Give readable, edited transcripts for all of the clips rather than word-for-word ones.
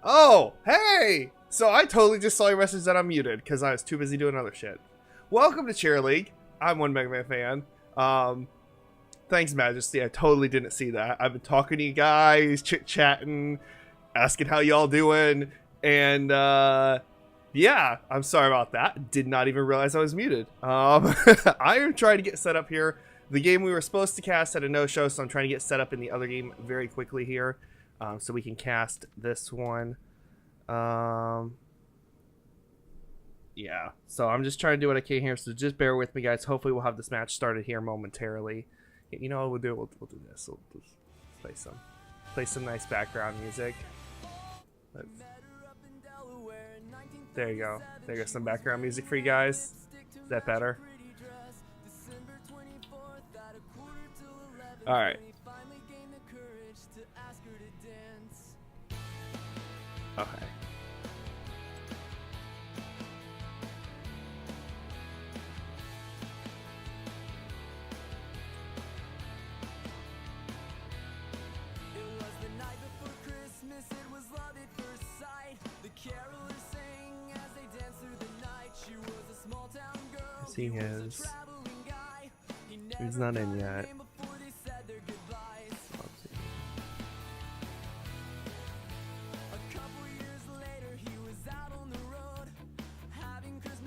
Oh, hey! So I totally just saw your message that I'm muted because I was too busy doing other shit. Welcome to Cheer League. I'm one Mega Man fan. Thanks, Majesty. I totally didn't see that. I've been talking to you guys, chit-chatting, asking how y'all doing, and yeah, I'm sorry about that. Did not even realize I was muted. I am trying to get set up here. The game we were supposed to cast had a no-show, so I'm trying to get set up in the other game very quickly here, so we can cast this one. Yeah, so I'm just trying to do what I can here, so just bear with me, guys. Hopefully we'll have this match started here momentarily. You know what we'll do? We'll do this. We'll just play some nice background music. There you go. There goes some background music for you guys. Is that better? All right. Okay. See his. He's not in yet.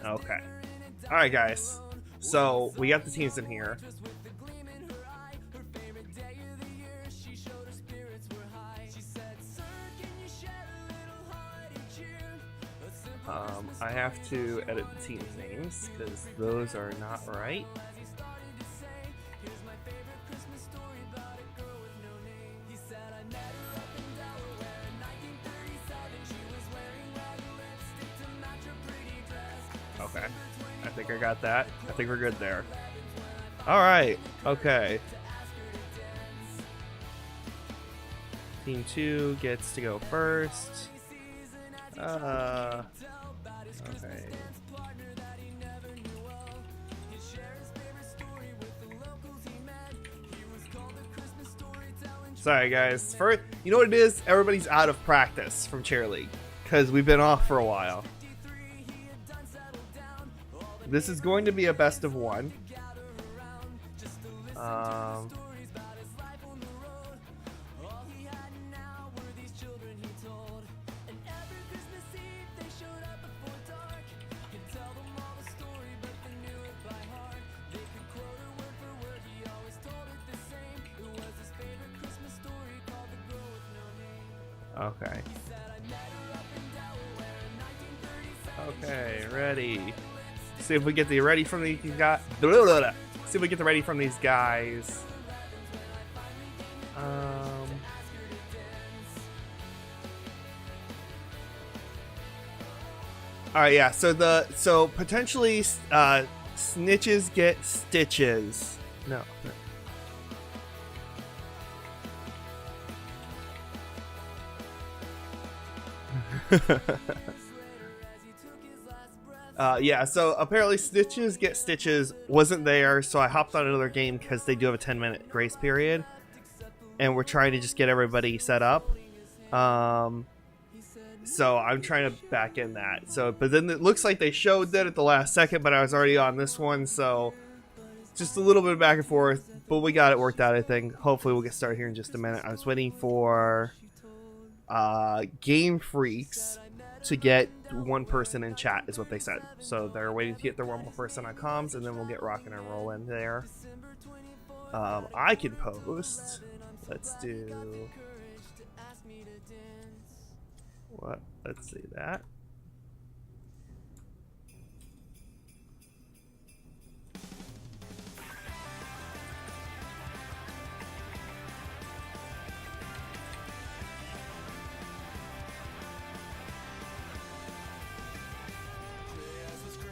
Okay. Alright, guys. So, we got the teams in here. I have to edit the team's names because those are not right. Okay, I think I got that. I think we're good there. Alright, okay. Team 2 gets to go first. Okay. Sorry, guys. You know what it is? Everybody's out of practice from Cheer League because we've been off for a while. This is going to be a best of one. Okay. Okay, ready. See if we get the ready from these guys. See if we get the ready from these guys. All right, yeah. So potentially snitches get stitches. No. Yeah, so apparently Stitches Get Stitches wasn't there, so I hopped on another game because they do have a 10-minute grace period, and we're trying to just get everybody set up. So I'm trying to back in that. But then it looks like they showed that at the last second, but I was already on this one, so just a little bit of back and forth, but we got it worked out, I think. Hopefully we'll get started here in just a minute. I was waiting for Game Freaks to get one person in chat is what they said, so they're waiting to get their one more person on comms, and then we'll get rocking and rolling there. I can post. Let's do what? Let's see that.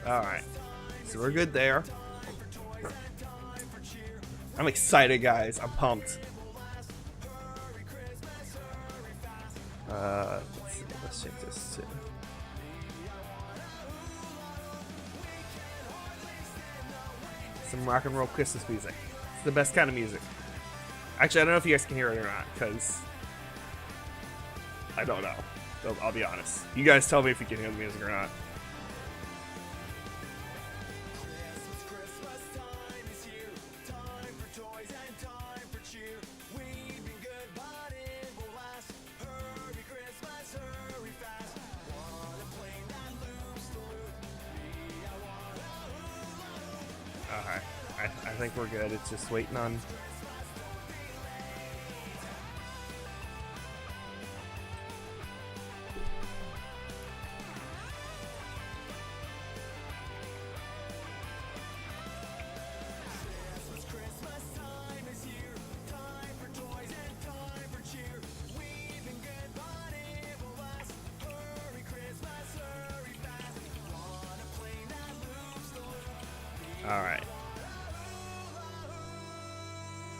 Alright, so we're good there. I'm excited, guys. I'm pumped. Let's see. Let's check this too. Some rock and roll Christmas music. It's the best kind of music. Actually, I don't know if you guys can hear it or not, because I don't know. I'll be honest. You guys tell me if you can hear the music or not. Alright, I think we're good. It's just waiting on... Alright.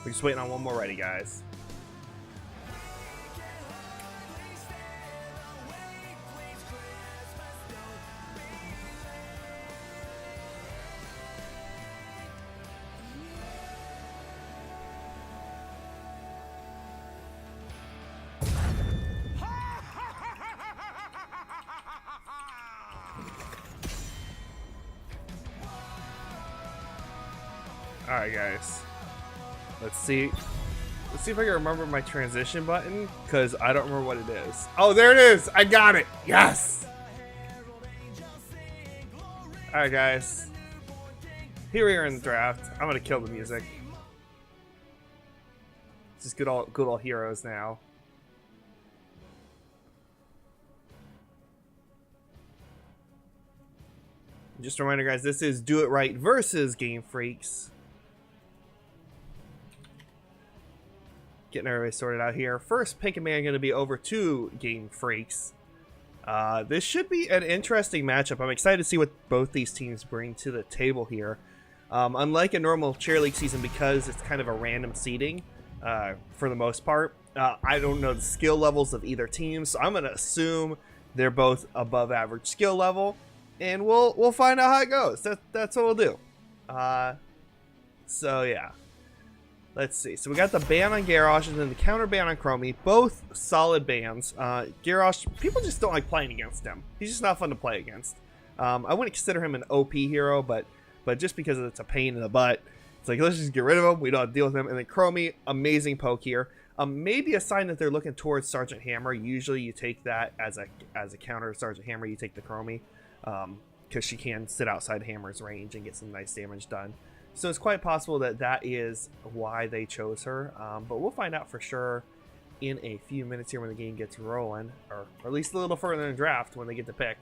We're just waiting on one more ready, guys. Alright, guys. Let's see. Let's see if I can remember my transition button, because I don't remember what it is. Oh, there it is! I got it! Yes! Alright, guys. Here we are in the draft. I'm gonna kill the music. Just good old heroes now. Just a reminder, guys, this is Do It Right versus Game Freaks. Getting everybody sorted out here. First pick man going to be over to Game Freaks. This should be an interesting matchup. I'm excited to see what both these teams bring to the table here. Unlike a normal Chair League season, because it's kind of a random seeding for the most part, I don't know the skill levels of either team, so I'm going to assume they're both above average skill level, and we'll find out how it goes. That's what we'll do. So yeah. Let's see. So we got the ban on Garrosh and then the counter ban on Chromie. Both solid bans. Garrosh, people just don't like playing against him. He's just not fun to play against. I wouldn't consider him an OP hero, but just because it's a pain in the butt, it's like, let's just get rid of him. We don't have to deal with him. And then Chromie, amazing poke here. Maybe a sign that they're looking towards Sergeant Hammer. Usually you take that as a counter to Sergeant Hammer. You take the Chromie because she can sit outside Hammer's range and get some nice damage done. So it's quite possible that that is why they chose her, but we'll find out for sure in a few minutes here when the game gets rolling, or at least a little further in the draft when they get to pick.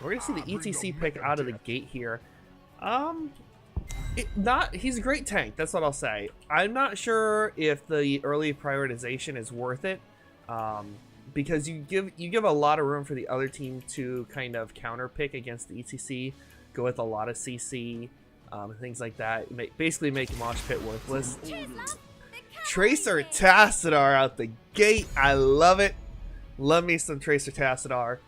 We're gonna see the ETC pick out of the gate here. He's a great tank, that's what I'll say. I'm not sure if the early prioritization is worth it, because you give a lot of room for the other team to kind of counter pick against the ETC, go with a lot of CC. Things like that. Basically make Mosh Pit worthless. Tracer Tassadar out the gate. I love it. Love me some Tracer Tassadar.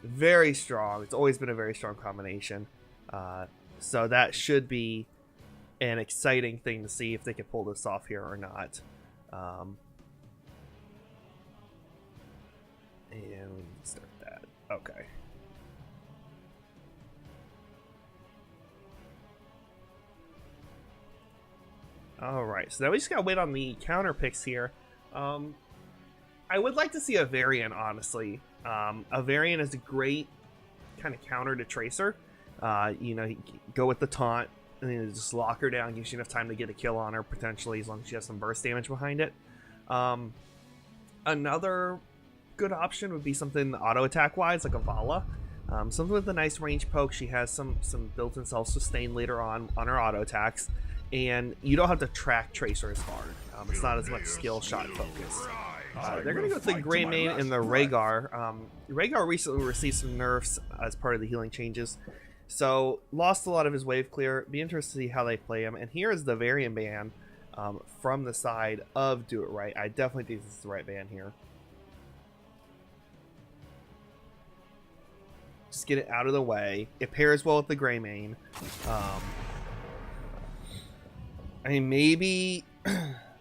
Very strong. It's always been a very strong combination. So that should be an exciting thing to see if they can pull this off here or not. And we need to start that. Okay. Alright, so now we just gotta wait on the counter picks here. I would like to see a variant, honestly. A variant is a great kind of counter to Tracer. You know, go with the taunt, and then just lock her down, gives you enough time to get a kill on her, potentially, as long as she has some burst damage behind it. Another good option would be something auto-attack-wise, like a Vala. Something with a nice range poke. She has some built-in self-sustain later on her auto-attacks. And you don't have to track Tracer as hard. It's not as much skill shot focus. They're going to go with the Greymane and the Rhaegar. Rhaegar recently received some nerfs as part of the healing changes. So, lost a lot of his wave clear. Be interested to see how they play him. And here is the variant ban from the side of Do It Right. I definitely think this is the right ban here. Just get it out of the way. It pairs well with the Greymane. I mean, maybe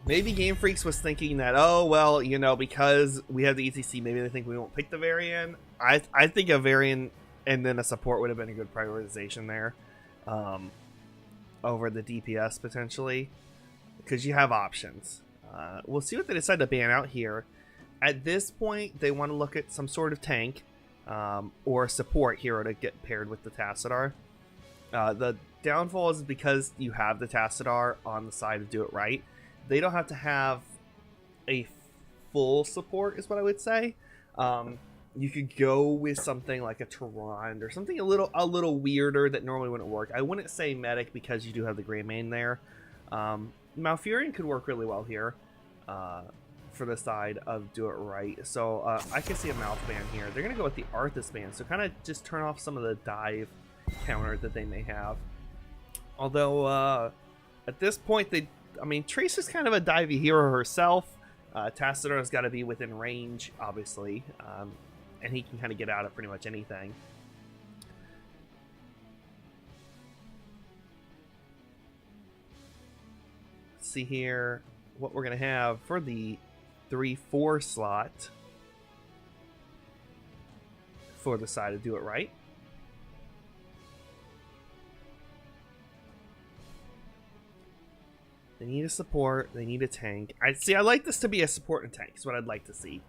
Maybe Game Freaks was thinking that, oh, well, you know, because we have the ETC, maybe they think we won't pick the Varian. I think a Varian and then a support would have been a good prioritization there over the DPS, potentially, because you have options. We'll see what they decide to ban out here. At this point, they want to look at some sort of tank or support hero to get paired with the Tassadar. The downfall is because you have the Tassadar on the side to do it right. They don't have to have a full support, is what I would say. You could go with something like a Tyrant or something a little weirder that normally wouldn't work. I wouldn't say Medic because you do have the Greymane there. Malfurion could work really well here for the side of do it right. So I can see a mouth ban here. They're going to go with the Arthas ban, so kind of just turn off some of the dive counter that they may have. Although at this point, Tracer's kind of a divey hero herself. Tassadar's got to be within range, obviously, and he can kind of get out of pretty much anything. Let's see here what we're going to have for the 3-4 slot for the side to do it right. They need a support. They need a tank. I like this to be a support and tank. Is what I'd like to see.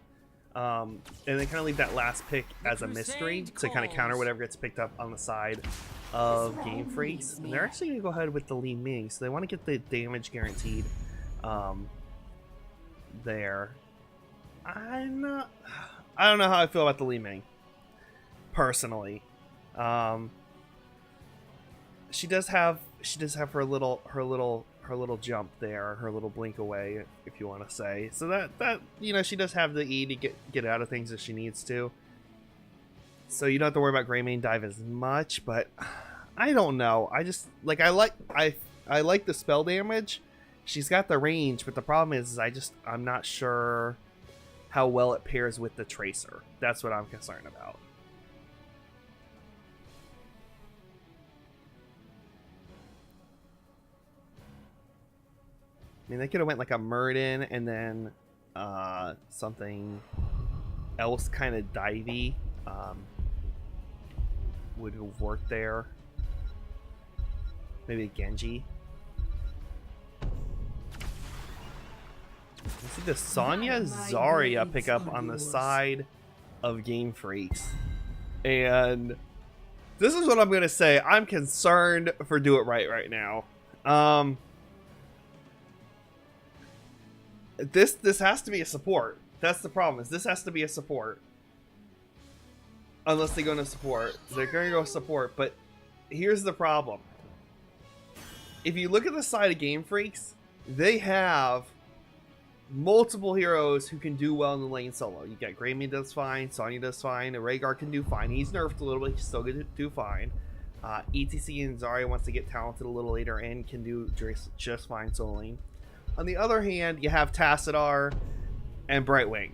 And then kind of leave that last pick as a mystery to kind of counter whatever gets picked up on the side of Game Freaks. And they're actually going to go ahead with the Li Ming, so they want to get the damage guaranteed there. I don't know how I feel about the Li Ming personally. She does have her little jump there, her little blink away, if you want to say. So that you know, she does have the E to get out of things if she needs to. So you don't have to worry about Greymane dive as much, but I don't know. I just I like the spell damage. She's got the range, but the problem is I'm not sure how well it pairs with the Tracer. That's what I'm concerned about. I mean, they could have went like a Murden and then something else kind of divey would have worked there. Maybe a Genji. You see the Sonya Zarya pick up on the side of Game Freaks. And this is what I'm going to say. I'm concerned for Do It right now. This has to be a support. That's the problem. Is this has to be a support. Unless they go into support. They're going to go support, but here's the problem. If you look at the side of Game Freaks, they have multiple heroes who can do well in the lane solo. You got Greymane does fine, Sonya does fine, Rhaegar can do fine. He's nerfed a little bit, he's still going to do fine. ETC and Zarya wants to get talented a little later and can do just fine soloing. On the other hand, you have Tassadar and Brightwing.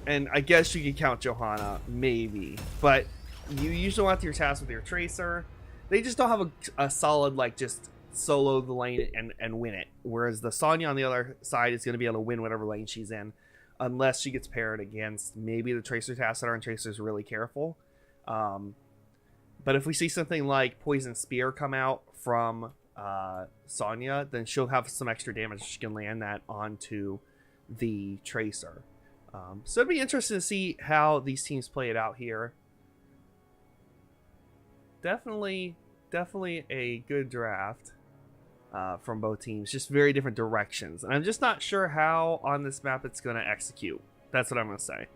And I guess you could count Johanna, maybe. But you usually want your task with your Tracer. They just don't have a solid, just solo the lane and win it. Whereas the Sonya on the other side is going to be able to win whatever lane she's in. Unless she gets paired against maybe the Tracer Tassadar and Tracer's really careful. But if we see something like Poison Spear come out from Sonya, then she'll have some extra damage. She can land that onto the Tracer. So it'd be interesting to see how these teams play it out here. Definitely a good draft from both teams. Just very different directions. And I'm just not sure how on this map it's going to execute. That's what I'm going to say.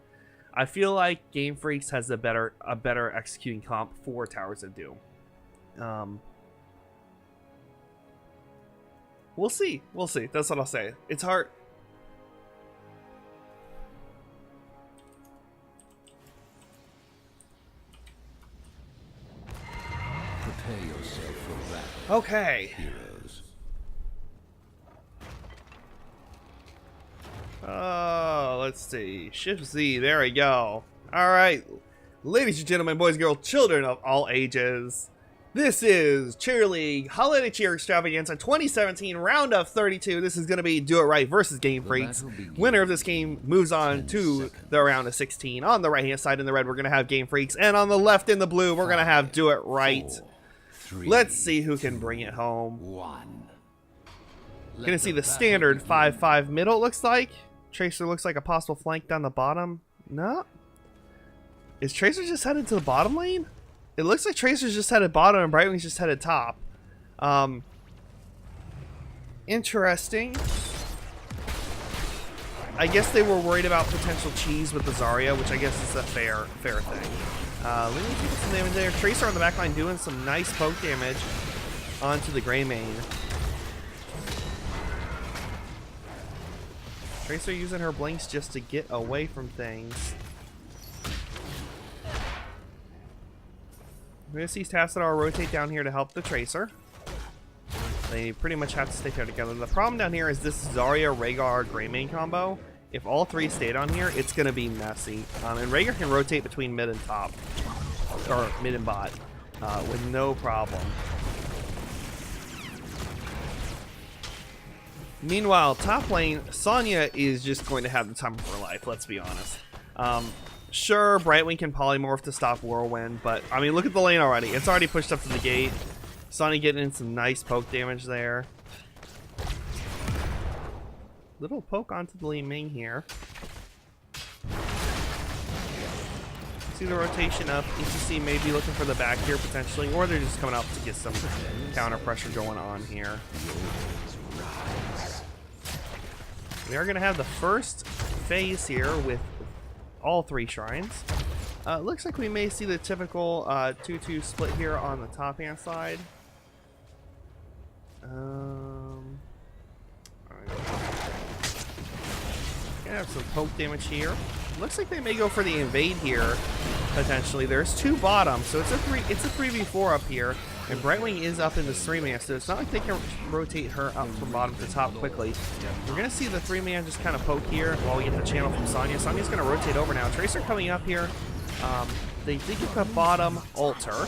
I feel like Game Freaks has a better executing comp for Towers of Doom. We'll see. That's what I'll say. It's hard. Prepare yourself for that. Okay. Heroes. Oh, let's see. Shift Z. There we go. All right. Ladies and gentlemen, boys and girls, children of all ages, This is Cheer League Holiday Cheer Extravaganza 2017 round of 32. This is going to be Do It Right versus Game Freaks. Winner of this game moves on to the round of 16. On the right hand side in the red, we're going to have Game Freaks, and on the left in the blue, we're going to have Do It Right. Let's see who can bring it home. Going to see the standard 5-5 middle, it looks like. Tracer looks like a possible flank down the bottom. No. Is Tracer just headed to the bottom lane? It looks like Tracer's just headed bottom and Brightwing's just headed top. Interesting. I guess they were worried about potential cheese with the Zarya, which I guess is a fair thing. Let me take some damage there. Tracer on the back line doing some nice poke damage onto the Grey Mane. Tracer using her blinks just to get away from things. We're going to see Tassadar rotate down here to help the Tracer. They pretty much have to stay there together. The problem down here is this Zarya, Rhaegar, Greymane combo. If all three stayed on here, it's going to be messy. And Rhaegar can rotate between mid and top. Or mid and bot. With no problem. Meanwhile, top lane, Sonya is just going to have the time of her life, let's be honest. Sure, Brightwing can polymorph to stop Whirlwind, but, I mean, look at the lane already. It's already pushed up to the gate. Sonya getting in some nice poke damage there. Little poke onto the Li Ming here. See the rotation up. ECC may be looking for the back here, potentially, or they're just coming out to get some counter pressure going on here. We are going to have the first phase here with all three shrines. Looks like we may see the typical 2-2 split here on the top hand side. Gonna have some poke damage here. Looks like they may go for the invade here potentially. There's two bottoms, so it's a 3v4 up here, and Brightwing is up in the 3-man, so it's not like they can rotate her up from bottom to top quickly. We're gonna see the 3-man just kind of poke here while we get the channel from Sonya. Sonya's gonna rotate over now. Tracer coming up here. They did get the bottom altar.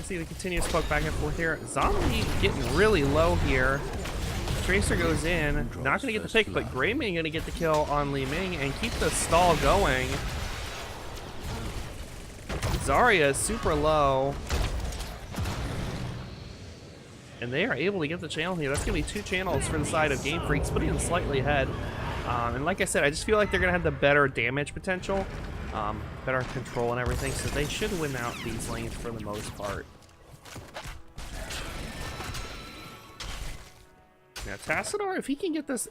See the continuous poke back and forth here. Zombie getting really low here. Tracer goes in, not going to get the pick, but Greymane going to get the kill on Li Ming and keep the stall going. Zarya is super low. And they are able to get the channel here. That's going to be two channels for the side of Game Freaks, putting them slightly ahead. And like I said, I just feel like they're going to have the better damage potential. Better control and everything, so they should win out these lanes for the most part. Now Tassadar, if he can get this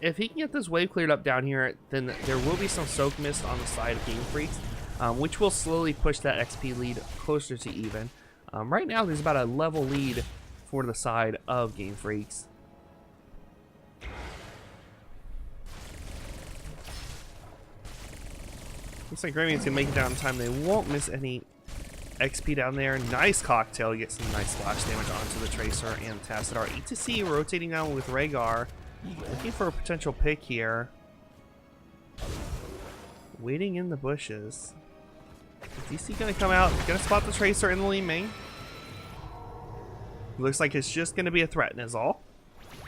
wave cleared up down here, then there will be some soak mist on the side of Game Freaks, which will slowly push that XP lead closer to even. Right now, there's about a level lead for the side of Game Freaks. Looks like Greymane's gonna make it down in time. They won't miss any XP down there. Nice cocktail to get some nice splash damage onto the Tracer and Tassadar. E2C rotating down with Rhaegar. Looking for a potential pick here. Waiting in the bushes. Is DC gonna come out? Gonna spot the Tracer in the Li Ming. Looks like it's just gonna be a threat, and is all.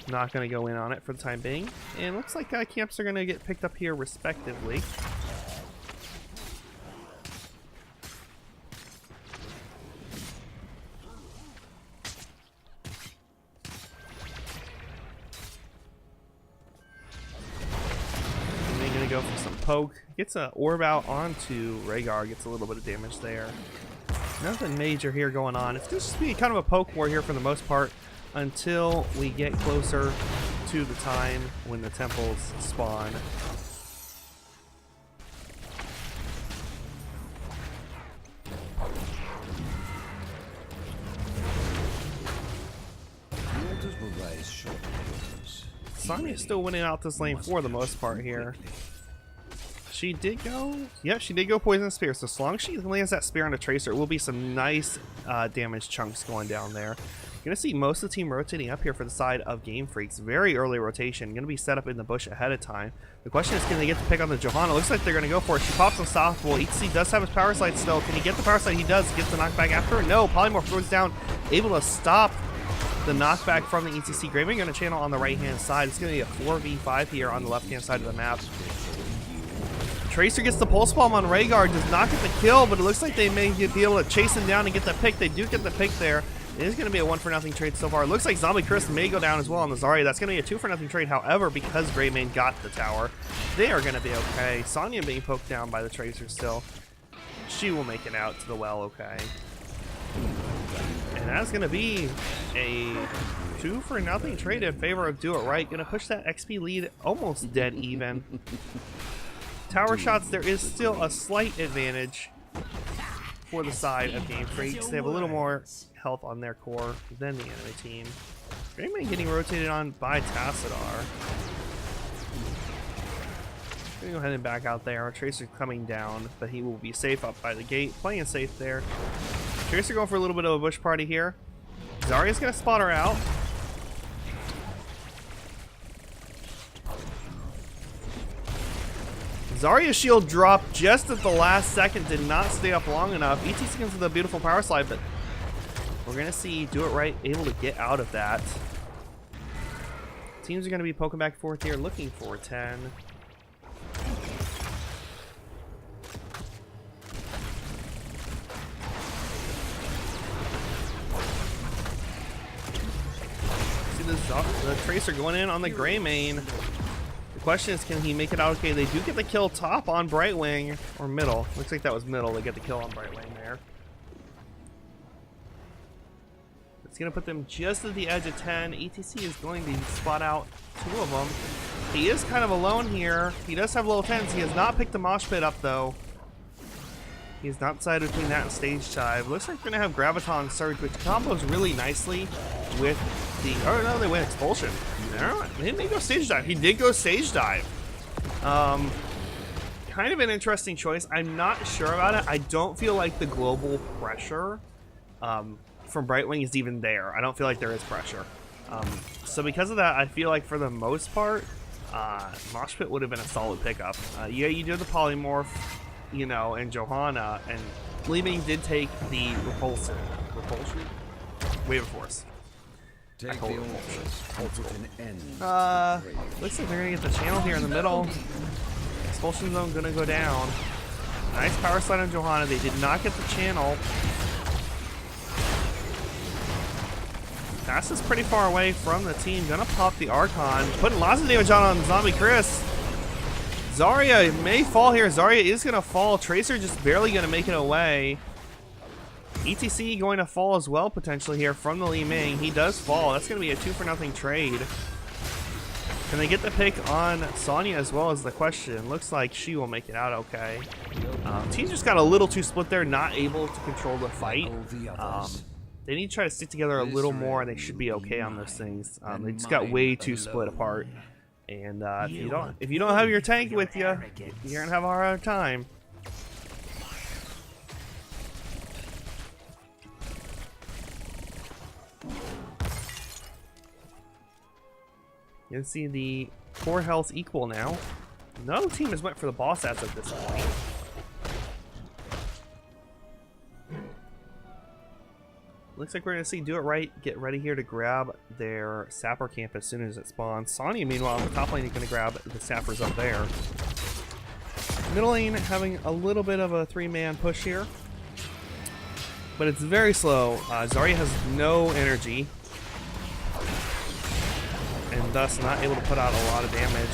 Not gonna go in on it for the time being. And looks like camps are gonna get picked up here respectively. Go for some poke. Gets an orb out onto Rhaegar. Gets a little bit of damage there. Nothing major here going on. It's just be kind of a poke war here for the most part until we get closer to the time when the temples spawn. Sonya's still winning out this lane for the most part here. She did go... Yep, she did go Poison Spear. So as long as she lands that Spear on a Tracer, it will be some nice damage chunks going down there. Gonna see most of the team rotating up here for the side of Game Freaks. Very early rotation. Gonna be set up in the bush ahead of time. The question is, can they get the pick on the Johanna? Looks like they're gonna go for it. She pops unstoppable. ETC does have his power slide still. Can he get the power slide? He does. Gets the knockback after. No, Polymorph goes down. Able to stop the knockback from the ETC. Greymane gonna channel on the right hand side. It's gonna be a 4v5 here on the left hand side of the map. Tracer gets the pulse bomb on Rhaegar. Does not get the kill, but it looks like they may be able to chase him down and get the pick. They do get the pick there. It is going to be a 1-for-0 trade so far. It looks like Zombie Chris may go down as well on the Zarya. That's going to be a 2-for-0 trade. However, because Greymane got the tower, they are going to be okay. Sonya being poked down by the Tracer still. She will make it out to the well okay. And that's going to be a 2-for-0 trade in favor of Do It Right. Going to push that XP lead almost dead even. Tower shots, there is still a slight advantage for the side of Game Freaks. They have a little more health on their core than the enemy team. Greymane getting rotated on by Tassadar. Gonna go ahead and back out there. Tracer coming down, but he will be safe up by the gate. Playing it safe there. Tracer going for a little bit of a bush party here. Zarya's gonna spot her out. Zarya's shield dropped just at the last second, did not stay up long enough. ETC comes with a beautiful power slide, but we're going to see Do It Right able to get out of that. Teams are going to be poking back and forth here, looking for 10. See the Tracer going in on the Greymane. The question is, can he make it out okay? They do get the kill top on Brightwing, or middle. Looks like that was middle. They get the kill on Brightwing there. It's going to put them just at the edge of 10. ETC is going to spot out 2 of them. He is kind of alone here. He does have low 10s. He has not picked the mosh pit up, though. He's not decided between that and stage dive. Looks like we're going to have Graviton Surge, which combos really nicely with the... Oh, no, they went Expulsion. No, he didn't go stage dive. He did go stage dive. Kind of an interesting choice. I'm not sure about it. I don't feel like the global pressure from Brightwing is even there. I don't feel like there is pressure. So because of that, I feel like for the most part, Mosh Pit would have been a solid pickup. Yeah, you do the Polymorph, you know, and Johanna, and Gleaming did take the Repulsion? Wave of Force. Take the end. Looks like they're gonna get the channel here in the middle. Expulsion zone gonna go down. Nice power slide on Johanna. They did not get the channel. Pass is pretty far away from the team. Gonna pop the Archon. Putting lots of damage on Zombie Chris. Zarya may fall here. Zarya is gonna fall. Tracer just barely gonna make it away. ETC going to fall as well potentially here from the Li Ming. He does fall. That's going to be a 2-for-0 trade. Can they get the pick on Sonya as well as the question? Looks like she will make it out okay. Team just got a little too split there, not able to control the fight. They need to try to stick together a little more, and they should be okay on those things. They just got way too split apart. And if you don't have your tank with you, you're gonna have a hard time. You can see the core health equal now. No team has went for the boss ads at this point. Looks like we're going to see Do It Right get ready here to grab their Sapper camp as soon as it spawns. Sonya, meanwhile, on the top lane is going to grab the Sappers up there. Middle lane having a little bit of a 3-man push here. But it's very slow. Zarya has no energy. And thus not able to put out a lot of damage.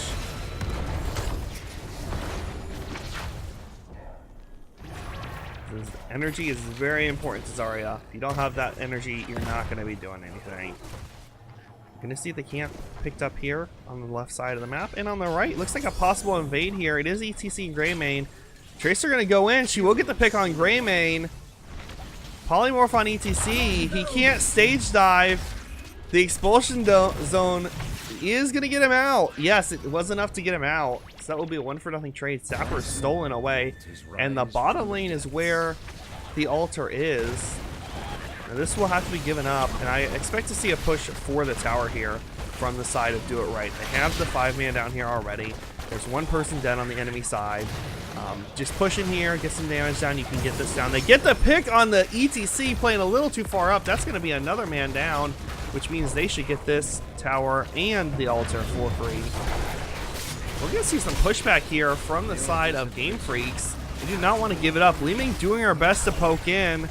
This energy is very important to Zarya. If you don't have that energy, you're not going to be doing anything. Gonna see the camp picked up here on the left side of the map. And on the right, looks like a possible invade here. It is ETC and Greymane. Tracer gonna go in. She will get the pick on Greymane. Polymorph on ETC. He can't stage dive. The expulsion zone is going to get him out. Yes, it was enough to get him out. So that will be a 1-for-0 trade. Sapper is stolen away. And the bottom lane is where the altar is. And this will have to be given up, and I expect to see a push for the tower here from the side of Do It Right. They have the 5-man down here already. There's one person dead on the enemy side. Just push in here, get some damage down. You can get this down. They get the pick on the ETC, playing a little too far up. That's going to be another man down, which means they should get this tower and the altar for free. We're going to see some pushback here from the side of Game Freaks. They do not want to give it up. Li Ming doing her best to poke in.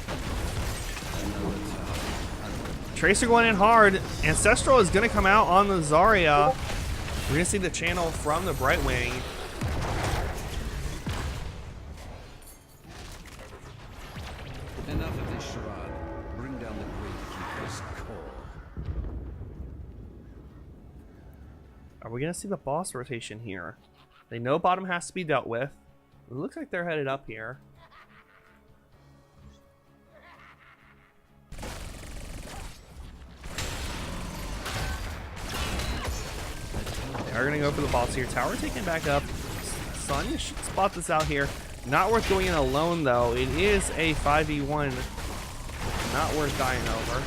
Tracer going in hard. Ancestral is going to come out on the Zarya. We're going to see the channel from the Brightwing. Enough of this charade. Bring down the Gravekeeper's core. Are we going to see the boss rotation here? They know bottom has to be dealt with. It looks like they're headed up here. They are going to go for the boss here. Tower taken back up. Sonya should spot this out here. Not worth going in alone, though. It is a 5v1. Not worth dying over.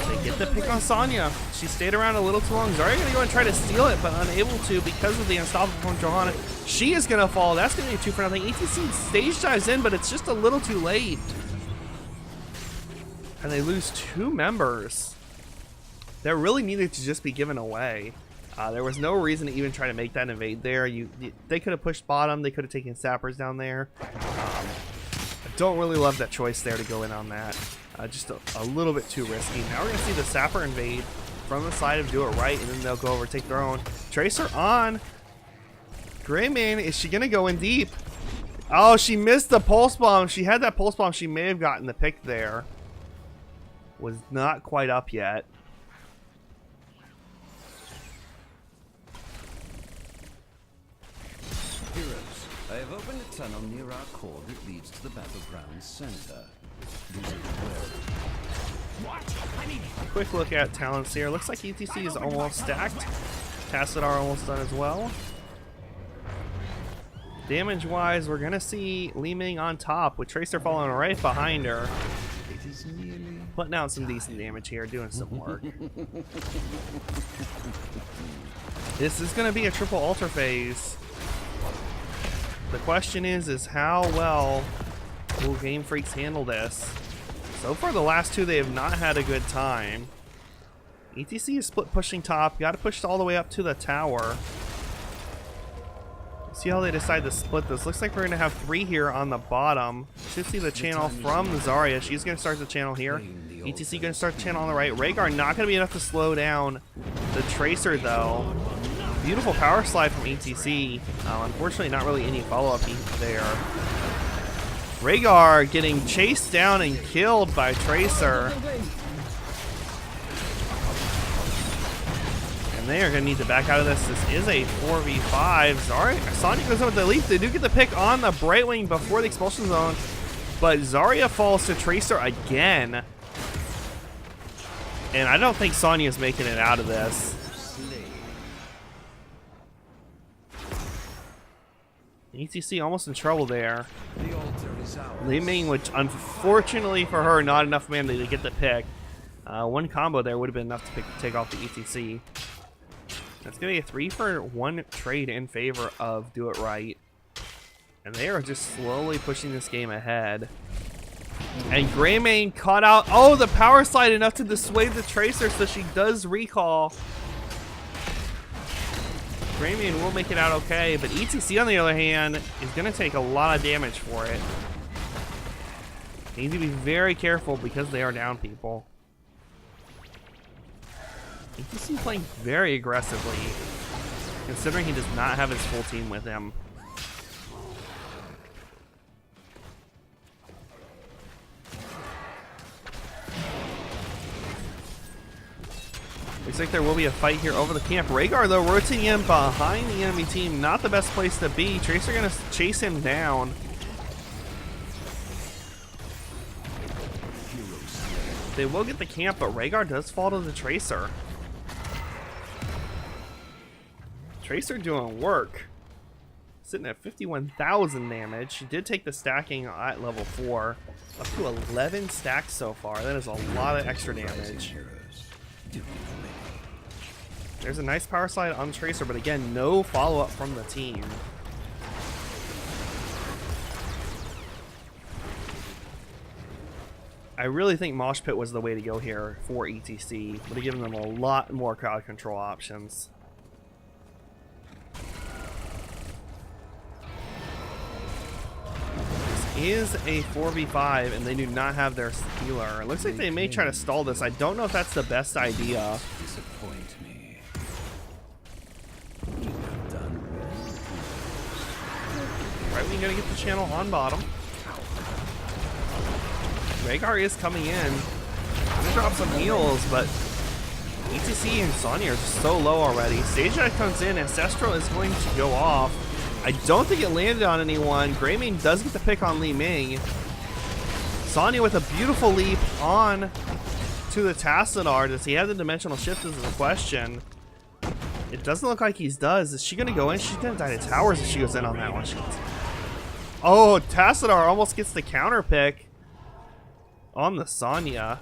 They get the pick on Sonya. She stayed around a little too long. Zarya going to go and try to steal it, but unable to because of the unstoppable from Johanna. She is going to fall. That's going to be a 2 for nothing. ETC stage dives in, but it's just a little too late. And they lose 2 members. That really needed to just be given away. There was no reason to even try to make that invade there. They could have pushed bottom. They could have taken sappers down there. I don't really love that choice there to go in on that. Just a little bit too risky. Now we're going to see the sapper invade from the side of Do It Right, and then they'll go over, take their own. Tracer on. Greymane, is she going to go in deep? Oh, she missed the pulse bomb. She had that pulse bomb. She may have gotten the pick there. Was not quite up yet. Heroes, I have opened a tunnel near our core that leads to the battleground center. Quick look at talents here. Looks like ETC is almost stacked. Tassadar almost done as well. Damage wise, we're gonna see Li Ming on top with Tracer following right behind her. Putting out some decent damage here, doing some work. This is gonna be a triple altar phase. The question is how well will Game Freaks handle this? So far, the last 2, they have not had a good time. ETC is split pushing top. Got to push all the way up to the tower. See how they decide to split this. Looks like we're going to have 3 here on the bottom. Should see the channel from Zarya. She's going to start the channel here. ETC going to start the channel on the right. Rhaegar not going to be enough to slow down the Tracer, though. Beautiful power slide from ETC. Unfortunately, not really any follow-up there. Rhaegar getting chased down and killed by Tracer. And they are going to need to back out of this. This is a 4v5. Sonya goes in with the leap. They do get the pick on the Brightwing before the expulsion zone. But Zarya falls to Tracer again. And I don't think Sonya is making it out of this. ETC almost in trouble there. Li Ming, which unfortunately for her, not enough mana to get the pick. One combo there would have been enough to take off the ETC. That's going to be a 3-for-1 trade in favor of Do It Right. And they are just slowly pushing this game ahead. And Greymane caught out. Oh, the power slide enough to dissuade the Tracer, so she does recall. Greymane will make it out okay, but ETC on the other hand is going to take a lot of damage for it. They need to be very careful because they are down people. ETC playing very aggressively, considering he does not have his full team with him. Looks like there will be a fight here over the camp. Rhaegar, though, rotating in behind the enemy team. Not the best place to be. Tracer going to chase him down. They will get the camp, but Rhaegar does fall to the Tracer. Tracer doing work. sitting at 51,000 damage. She did take the stacking at level 4. Up to 11 stacks so far. That is a lot of extra damage. There's a nice power slide on Tracer, but again, no follow-up from the team. I really think Mosh Pit was the way to go here for ETC. Would have given them a lot more crowd control options. This is a 4v5, and they do not have their healer. It looks like they may try to stall this. I don't know if that's the best idea. Disappoint me. Right, we're gonna get the channel on bottom. Rhaegar is coming in. Gonna drop some heals, but ETC and Sonya are just so low already. Stage Dive comes in, Ancestral is going to go off. I don't think it landed on anyone. Greymane does get the pick on Li Ming. Sonya with a beautiful leap on to the Tassadar. Does he have the dimensional shift is the question. It doesn't look like he does. Is she going to go in? She's going to die to towers if she goes in on that one. Oh, Tassadar almost gets the counter pick on the Sonya.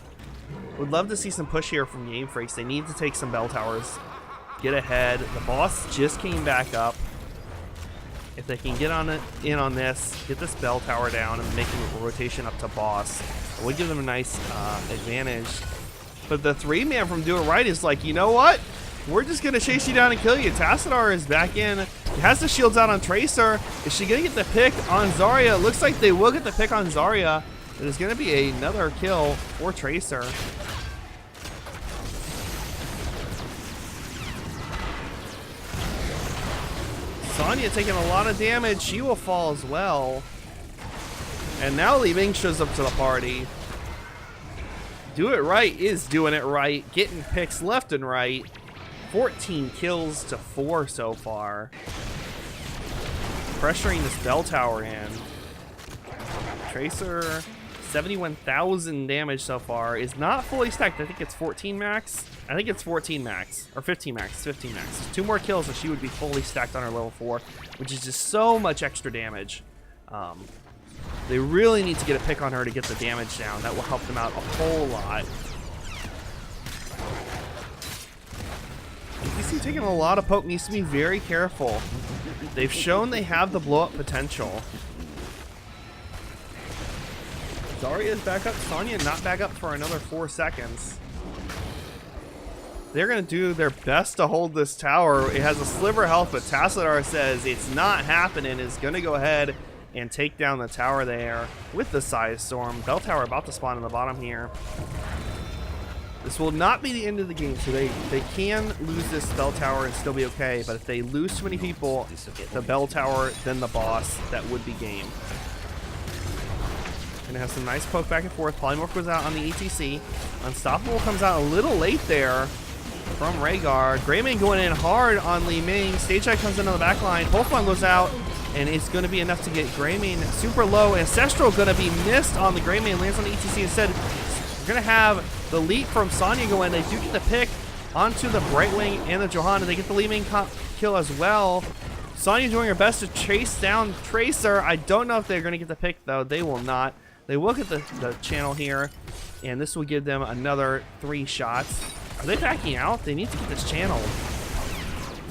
Would love to see some push here from Game Freaks. They need to take some bell towers. Get ahead. The boss just came back up. If they can get in on this, get this bell tower down and making a rotation up to boss, it would give them a nice advantage. But the 3-man from Do It Right is like, you know what? We're just going to chase you down and kill you. Tassadar is back in. He has the shields out on Tracer. Is she going to get the pick on Zarya? It looks like they will get the pick on Zarya. It is going to be another kill for Tracer. Sonya taking a lot of damage. She will fall as well. And now Li Ming shows up to the party. Do It Right is doing it right. Getting picks left and right. 14 kills to 4 so far. Pressuring this bell tower in. Tracer, 71,000 damage so far. Is not fully stacked. I think it's 14 max. I think it's 14 max. Or 15 max. 15 max. Just 2 more kills and she would be fully stacked on her level 4. Which is just so much extra damage. They really need to get a pick on her to get the damage down. That will help them out a whole lot. ETC taking a lot of poke, needs to be very careful. They've shown they have the blow up potential. Zarya is back up. Sonya not back up for another 4 seconds. They're going to do their best to hold this tower. It has a sliver of health, but Tassadar says it's not happening. Is going to go ahead and take down the tower there with the Size Storm. Bell tower about to spawn in the bottom here. This will not be the end of the game, so they can lose this bell tower and still be okay, but if they lose too many people, the bell tower, then the boss, that would be game. Gonna have some nice poke back and forth. Polymorph goes out on the ETC. Unstoppable comes out a little late there from Rhaegar. Greymane going in hard on Li Ming. Stage Eye comes in on the back line. Pulsefon goes out, and it's going to be enough to get Greymane super low. Ancestral going to be missed on the Greymane. Lands on the ETC instead. We're going to have the leap from Sonya go in. They do get the pick onto the Brightwing and the Johanna. They get the Li Ming kill as well. Sonya doing her best to chase down Tracer. I don't know if they're going to get the pick, though. They will not. They will get the channel here, and this will give them another 3 shots. Are they backing out? They need to get this channel.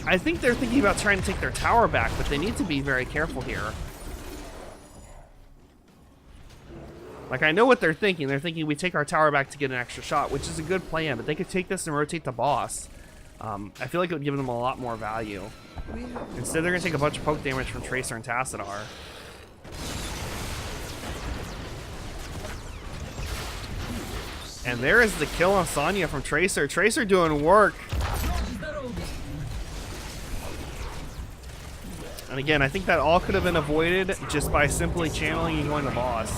I think they're thinking about trying to take their tower back, but they need to be very careful here. Like, I know what they're thinking. They're thinking we take our tower back to get an extra shot, which is a good plan, but they could take this and rotate the boss. I feel like it would give them a lot more value. Instead, they're going to take a bunch of poke damage from Tracer and Tassadar. And there is the kill on Sonya from Tracer. Tracer doing work. And again, I think that all could have been avoided just by simply channeling and going to boss.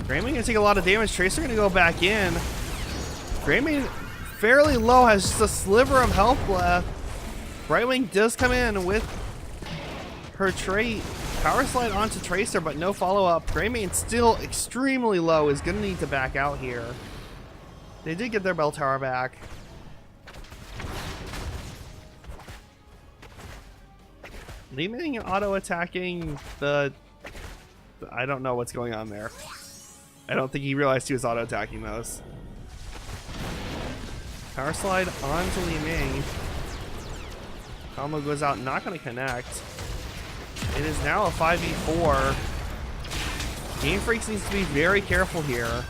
Greymane going to take a lot of damage. Tracer going to go back in. Greymane fairly low, has just a sliver of health left. Brightwing does come in with her trait. Power slide onto Tracer, but no follow-up. Greymane still extremely low, is going to need to back out here. They did get their bell tower back. Li Ming auto-attacking the... I don't know what's going on there. I don't think he realized he was auto-attacking those. Power slide onto Li Ming. Combo goes out, not going to connect. It is now a 5v4. Game Freaks needs to be very careful here.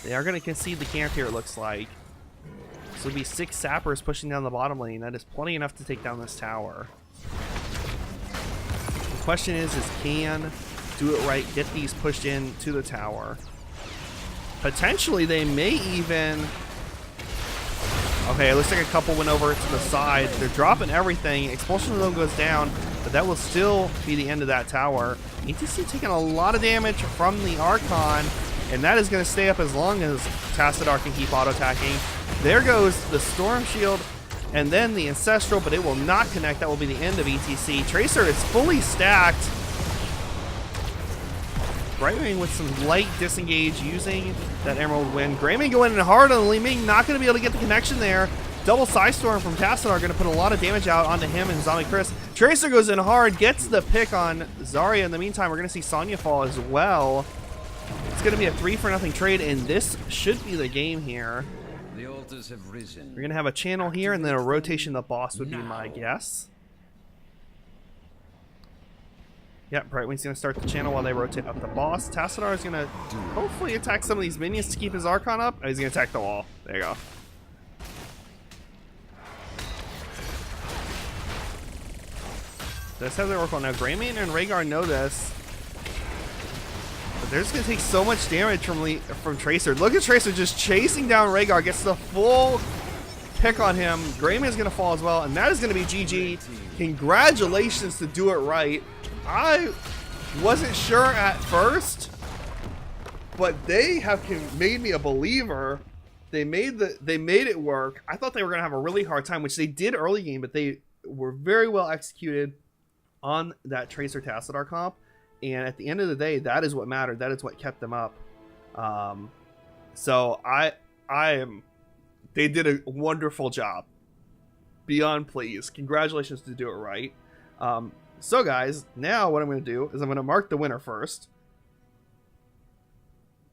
They are going to concede the camp here, it looks like. So it'll be 6 sappers pushing down the bottom lane. That is plenty enough to take down this tower. The question is can Do It Right get these pushed in to the tower? Potentially, they may even... Okay, it looks like a couple went over to the side. They're dropping everything. Expulsion Zone goes down, but that will still be the end of that tower. ETC taking a lot of damage from the Archon, and that is going to stay up as long as Tassadar can keep auto-attacking. There goes the Storm Shield, and then the Ancestral, but it will not connect. That will be the end of ETC. Tracer is fully stacked. Brightwing with some light disengage using that Emerald Wind. Greymane going in hard on Li Ming, not going to be able to get the connection there. Double Psy Storm from Tassadar going to put a lot of damage out onto him and Zombie Chris. Tracer goes in hard, gets the pick on Zarya. In the meantime, we're going to see Sonya fall as well. It's going to be a 3-for-0 trade, and this should be the game here. The altars have risen. We're going to have a channel here, and then a rotation the boss would be my guess. Yep, Brightwing's going to start the channel while they rotate up the boss. Tassadar is going to hopefully attack some of these minions to keep his Archon up. Oh, he's going to attack the wall. There you go. Does have their Oracle now. Greymane and Rhaegar know this. But they're just going to take so much damage from Tracer. Look at Tracer just chasing down Rhaegar. Gets the full pick on him. Greymane's going to fall as well. And that is going to be GG. Congratulations to Do It Right. I wasn't sure at first, but they have made me a believer. They made it work. I thought they were going to have a really hard time, which they did early game, but they were very well executed on that Tracer Tassadar comp. And at the end of the day, that is what mattered. That is what kept them up. So they did a wonderful job. Beyond pleased. Congratulations to Do It Right. So guys, now what I'm going to do is I'm going to mark the winner first.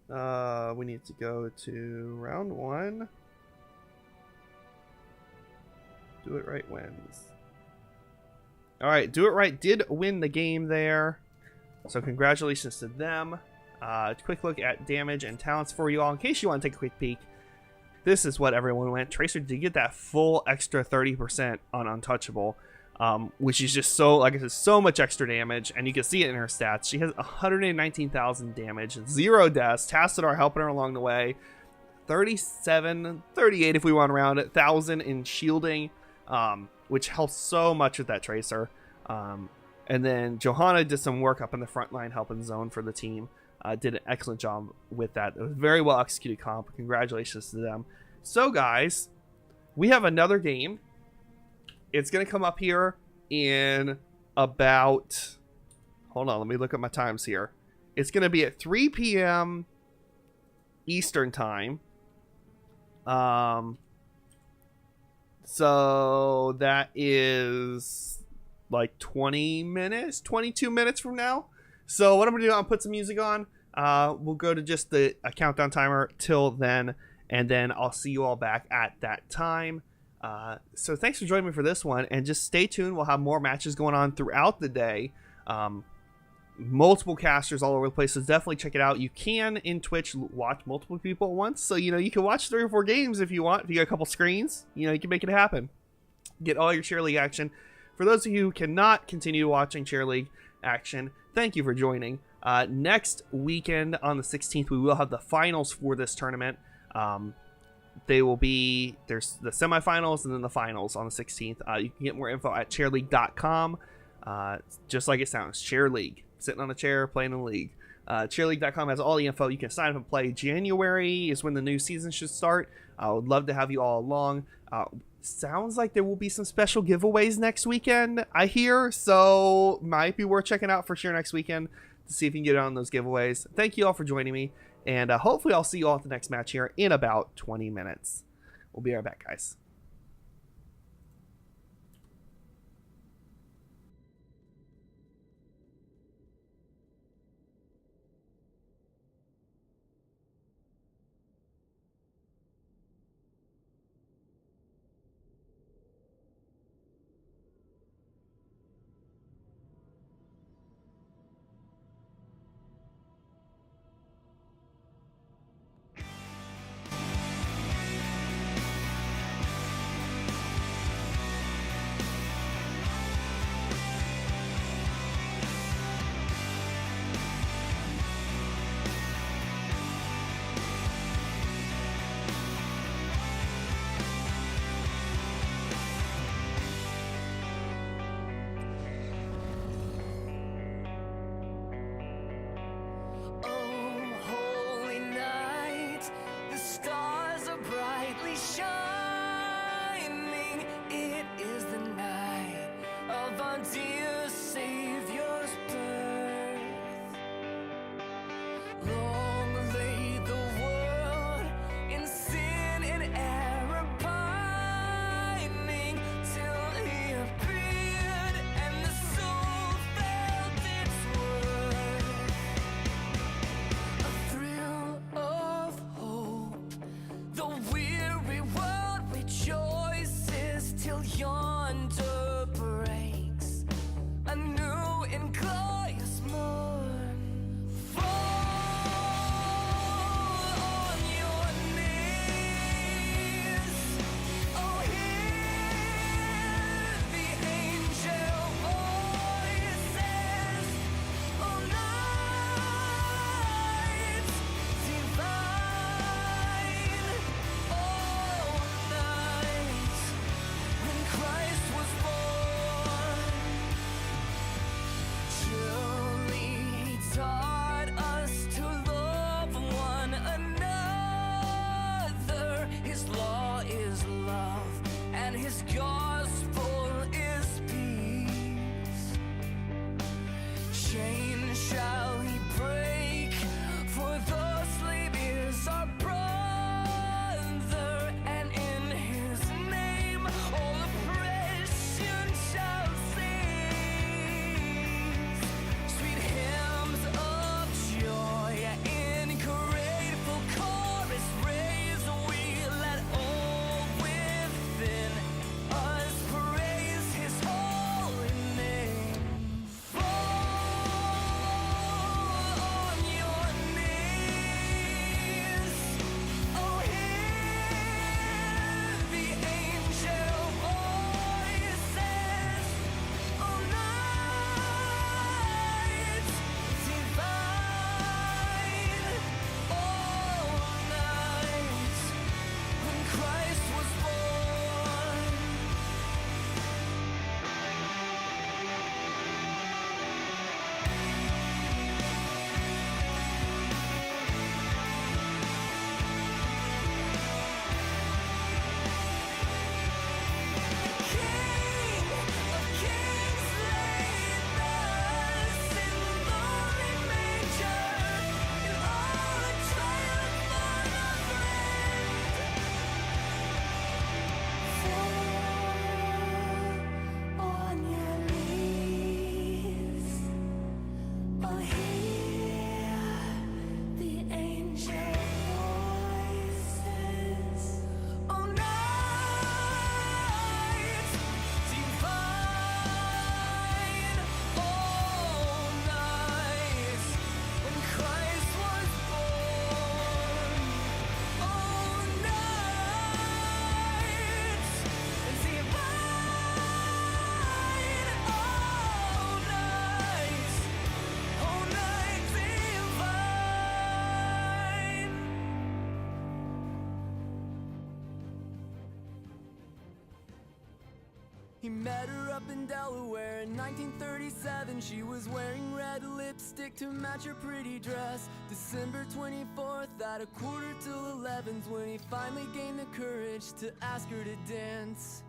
We need to go to round 1. Do It Right wins. Alright, Do It Right did win the game there. So congratulations to them. Quick look at damage and talents for you all. In case you want to take a quick peek, this is what everyone went. Tracer did get that full extra 30% on Untouchable. Which is just so, like I said, so much extra damage, and you can see it in her stats. She has 119,000 damage, 0 deaths. Tassadar helping her along the way. 37, 38 if we want to round it, 1,000 in shielding, which helps so much with that Tracer. And then Johanna did some work up in the front line helping zone for the team. Did an excellent job with that. It was very well executed comp. Congratulations to them. So guys, we have another game. It's going to come up here in about... Hold on, let me look at my times here. It's going to be at 3 p.m. Eastern time. So that is like 20 minutes, 22 minutes from now. So what I'm going to do, I'll put some music on. We'll go to just a countdown timer till then. And then I'll see you all back at that time. So thanks for joining me for this one, and just stay tuned. We'll have more matches going on throughout the day. Multiple casters all over the place, so definitely check it out. You can, in Twitch, watch multiple people at once, so you can watch 3 or 4 games if you want. If you got a couple screens, you can make it happen. Get all your Cheer League action. For those of you who cannot continue watching Cheer League action, thank you for joining. Next weekend on the 16th, we will have the finals for this tournament. They will be, there's the semifinals and then the finals on the 16th. You can get more info at chairleague.com. Just like it sounds, Chair League. Sitting on a chair, playing in a league. Chairleague.com has all the info. You can sign up and play. January is when the new season should start. I would love to have you all along. Sounds like there will be some special giveaways next weekend, I hear. So might be worth checking out for sure next weekend to see if you can get on those giveaways. Thank you all for joining me. And hopefully I'll see you all at the next match here in about 20 minutes. We'll be right back, guys. He met her up in Delaware in 1937. She was wearing red lipstick to match her pretty dress. December 24th at 11:45 when he finally gained the courage to ask her to dance.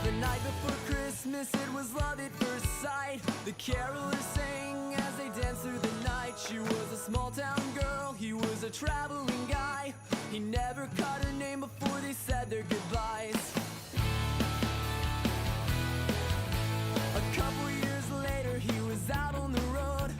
The night before Christmas, it was love at first sight. The carolers sang as they danced through the night. She was a small town girl, he was a traveling guy. He never caught her name before they said their goodbyes. A couple years later, he was out on the road,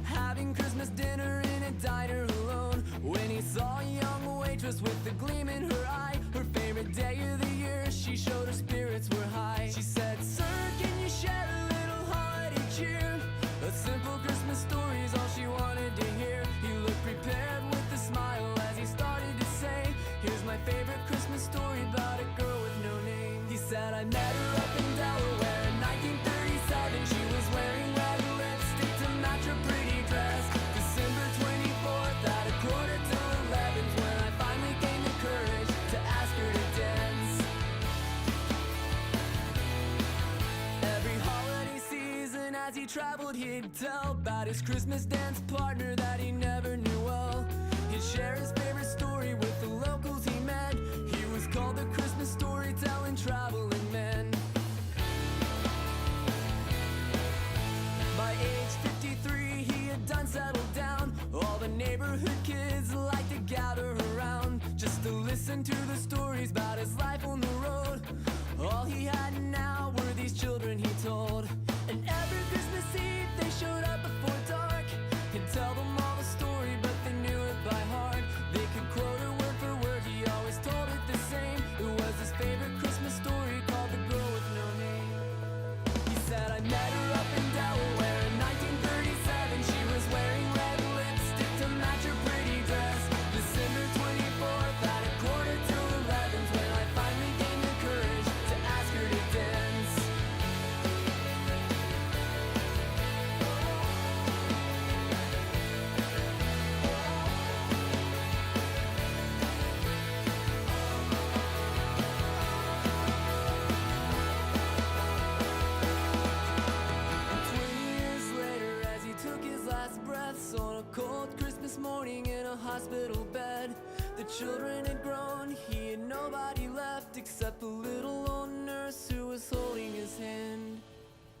having Christmas dinner in a diner alone, when he saw a young waitress with a gleam in her eye. Her favorite day of the year, she showed her spirits were high. She said, "Sir, can you share a little holiday cheer? A simple Christmas story is all she wanted to hear." He looked prepared with a smile as he started to say, "Here's my favorite Christmas story about a girl with no name." He said, "I met her up in Delaware in 1937. She was wearing red lipstick to match her pretty dress. December 24th at 11:45 when I finally gained the courage to ask her to dance." Every holiday season as he traveled, he'd tell about his Christmas dance partner that he never knew well. He'd share his favorite story with the locals he met. He was called the Christmas storytelling traveling man. By age 53, he had done settled down. All the neighborhood kids liked to gather around just to listen to the stories about his life on the road. All he had now were these children, he told. And every Christmas Eve they showed up before dark. He'd tell them all the story, but they knew it by heart. They could quote her word for word, he always told it the same. It was his favorite Christmas story called The Girl with No Name. He said, "I met her up in Delaware in 1937. She was wearing red lipstick to match her pretty dress. December 24th at 11:45 when I finally gained the courage to ask her to dance." On a cold Christmas morning in a hospital bed, the children had grown, he had nobody left except the little old nurse who was holding his hand.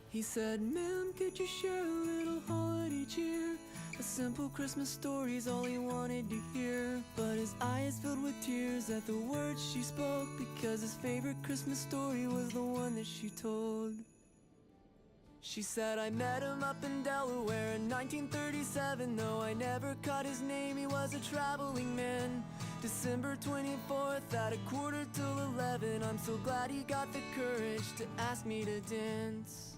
He said, "Ma'am, could you share a little holiday cheer? A simple Christmas story's all he wanted to hear." But his eyes filled with tears at the words she spoke, because his favorite Christmas story was the one that she told. She said, "I met him up in Delaware in 1937. Though I never caught his name, he was a traveling man. December 24th at 11:45. I'm so glad he got the courage to ask me to dance."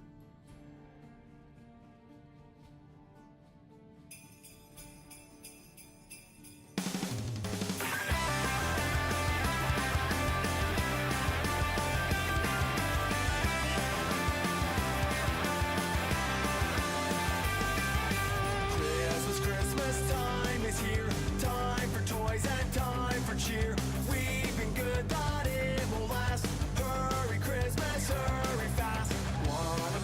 We've been good, but it will last. Hurry Christmas, hurry fast. One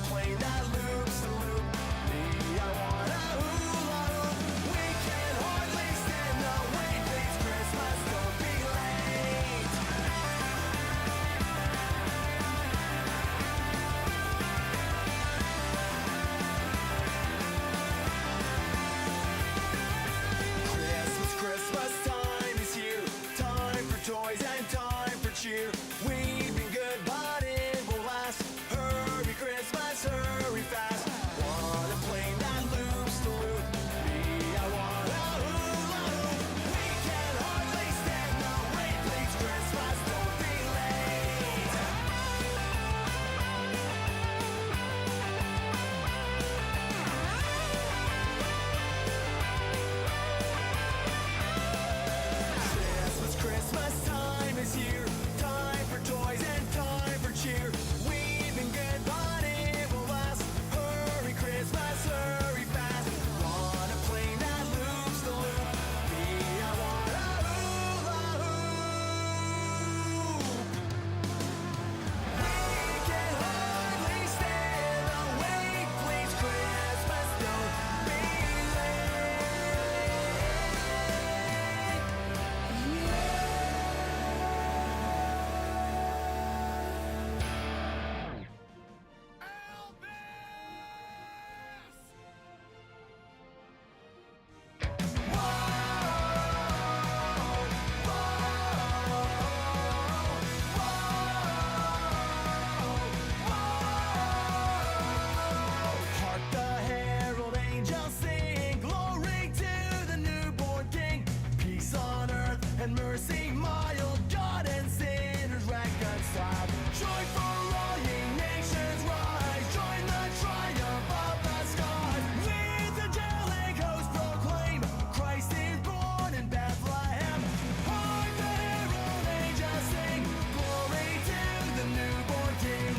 Joy for all ye nations rise. Join the triumph of the skies. Lead the angelic host proclaim. Christ is born in Bethlehem. Hark the herald angels sing. Glory to the newborn King.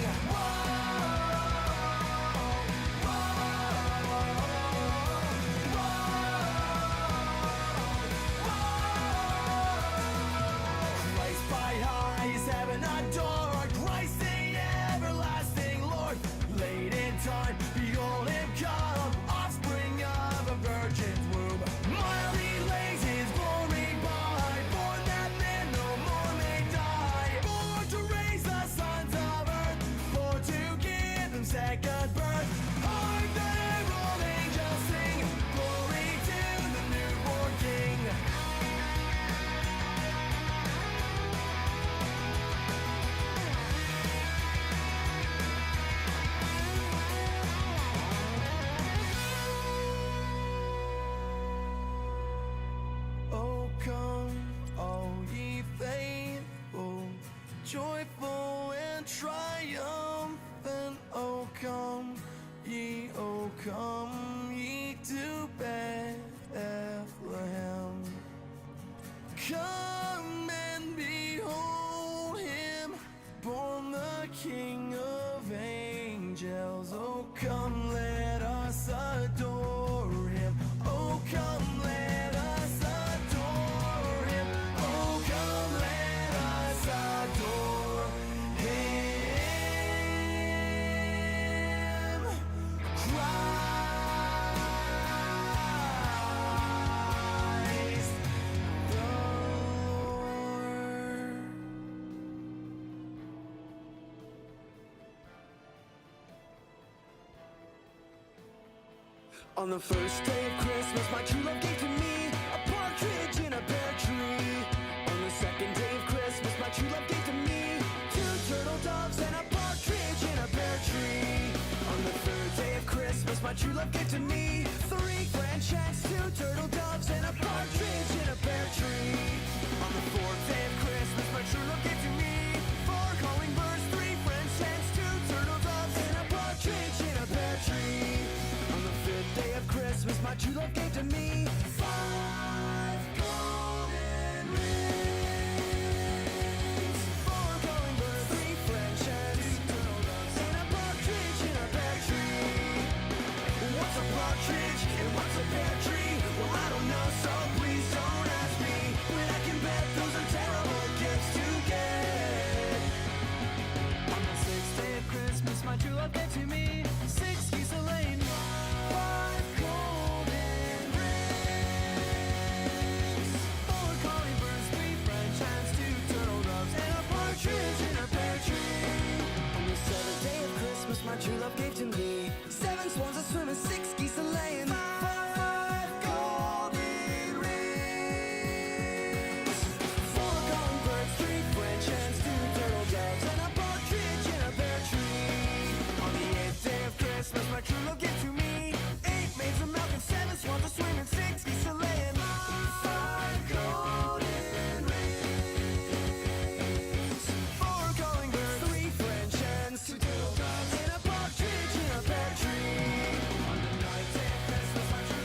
Christ by highest heaven adored. Christ the everlasting Lord. Late in time, behold him come. Offspring of a virgin's womb. Mildly lays his glory by. Born that men no more may die. Born to raise the sons of earth. Born to give them second birth. Hark the herald angels sing. Glory to the newborn King. Oh, come, all ye faithful, joyful and triumphant. Oh, come ye to Bethlehem. Come and behold him, born the King of angels. Oh, come, let us adore him. Oh, come, let us adore him. Oh, come, let us adore him. Christ the Lord. On the first day of Christmas, my true love gave to me a partridge in a pear tree. On the second day of Christmas, my true love gave to me 2 turtle doves and a partridge in a pear tree. On the third day of Christmas, my true love gave to me 3 French hens, 2 turtle doves and a partridge in a pear tree. On the fourth day of Christmas, my true love gave to me 4 calling birds, 3 French hens, 2 turtle doves and a partridge in a pear tree. On the fifth day of Christmas, my true love gave to me 5 golden rings, 4 calling birds, 3 French hens, 2 turtle doves and a partridge in a pear tree. What's a partridge and what's a pear tree? Well, I don't know, so please don't ask me. But I can bet those are terrible gifts to get. On the sixth day of Christmas, my true love gave to me 6 geese a laying, 5 golden rings, 4 calling birds, 3 French hens, 2 turtle doves and a partridge in a pear tree. On the seventh day of Christmas, my true love gave to me 7 swans a swimming, 6 geese a laying, 5 golden rings, 4 calling birds, 3 French hens, 2 turtle doves and a partridge in a pear tree. On the eighth day of Christmas, my true love gave to me 8 maids of milk and 7 swans a swimming, 6 geese a laying, 5 golden rings, 4 calling birds, 3 French hens, 2 turtle doves and a partridge in a pear tree. On the ninth day of Christmas, my true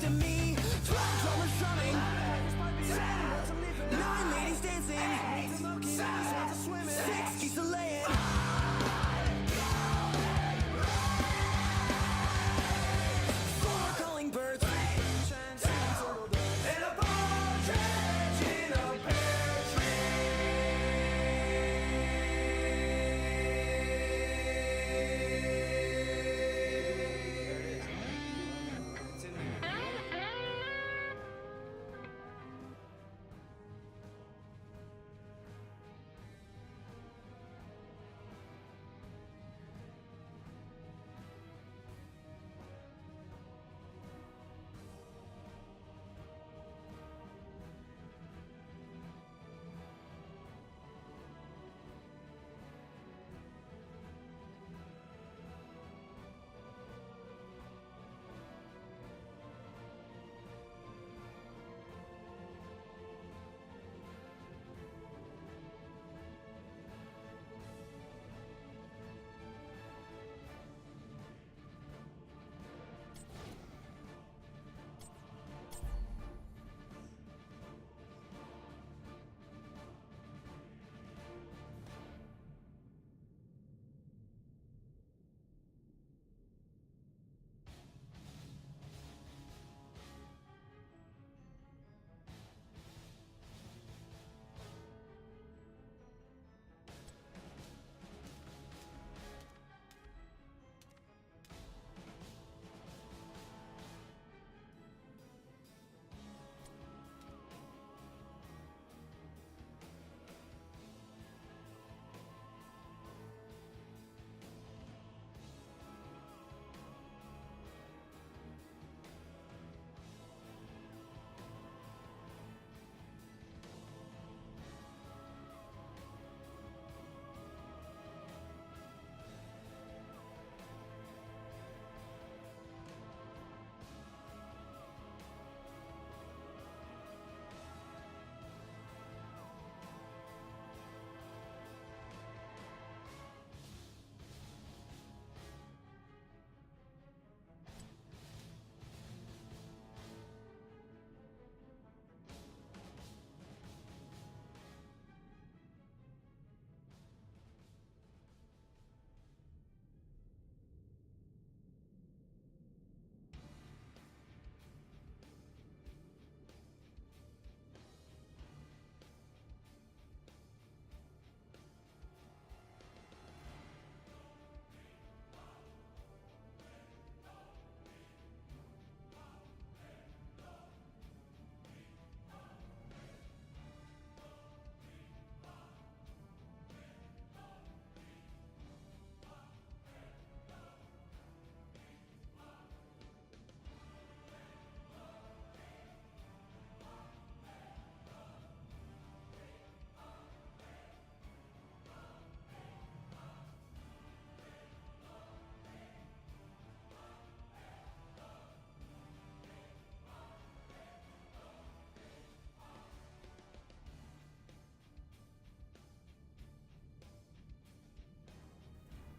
to me. 12 drummers drumming, 9 ladies dancing, 6 geese a laying. 4 calling birds, and a partridge in a pear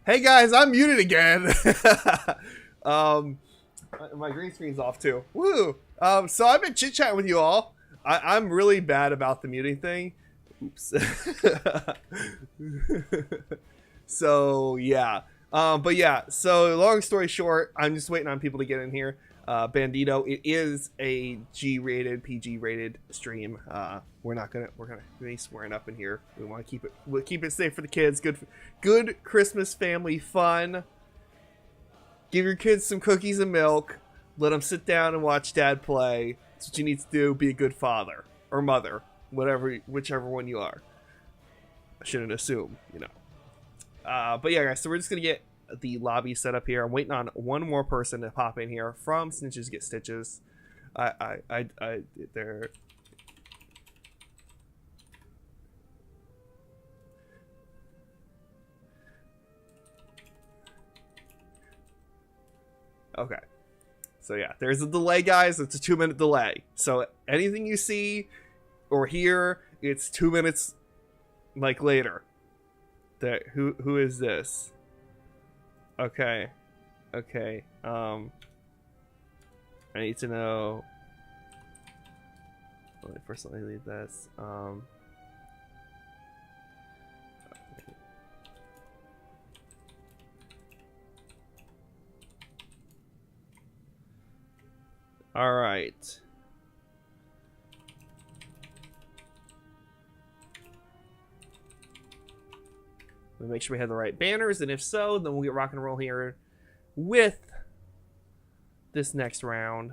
Hey guys, I'm muted again. My green screen's off too. Woo! So I've been chit-chatting with you all. I'm really bad about the muting thing. Oops. So yeah. But yeah, so long story short, I'm just waiting on people to get in here. Bandito, it is a G-rated, PG-rated stream. We're gonna be swearing up in here. We want to keep it safe for the kids. Good Christmas family fun. Give your kids some cookies and milk. Let them sit down and watch Dad play. That's what you need to do. Be a good father or mother, whichever one you are. I shouldn't assume, you know. But yeah, guys. So we're just gonna get the lobby set up here. I'm waiting on one more person to pop in here from Snitches Get Stitches. They're okay. So yeah, there's a delay, guys. It's a 2-minute delay. So anything you see or hear, it's 2 minutes like later. Who is this? Okay. I need to know. First, let me leave this. All right. We'll make sure we have the right banners, and if so, then we'll get rock and roll here with this next round.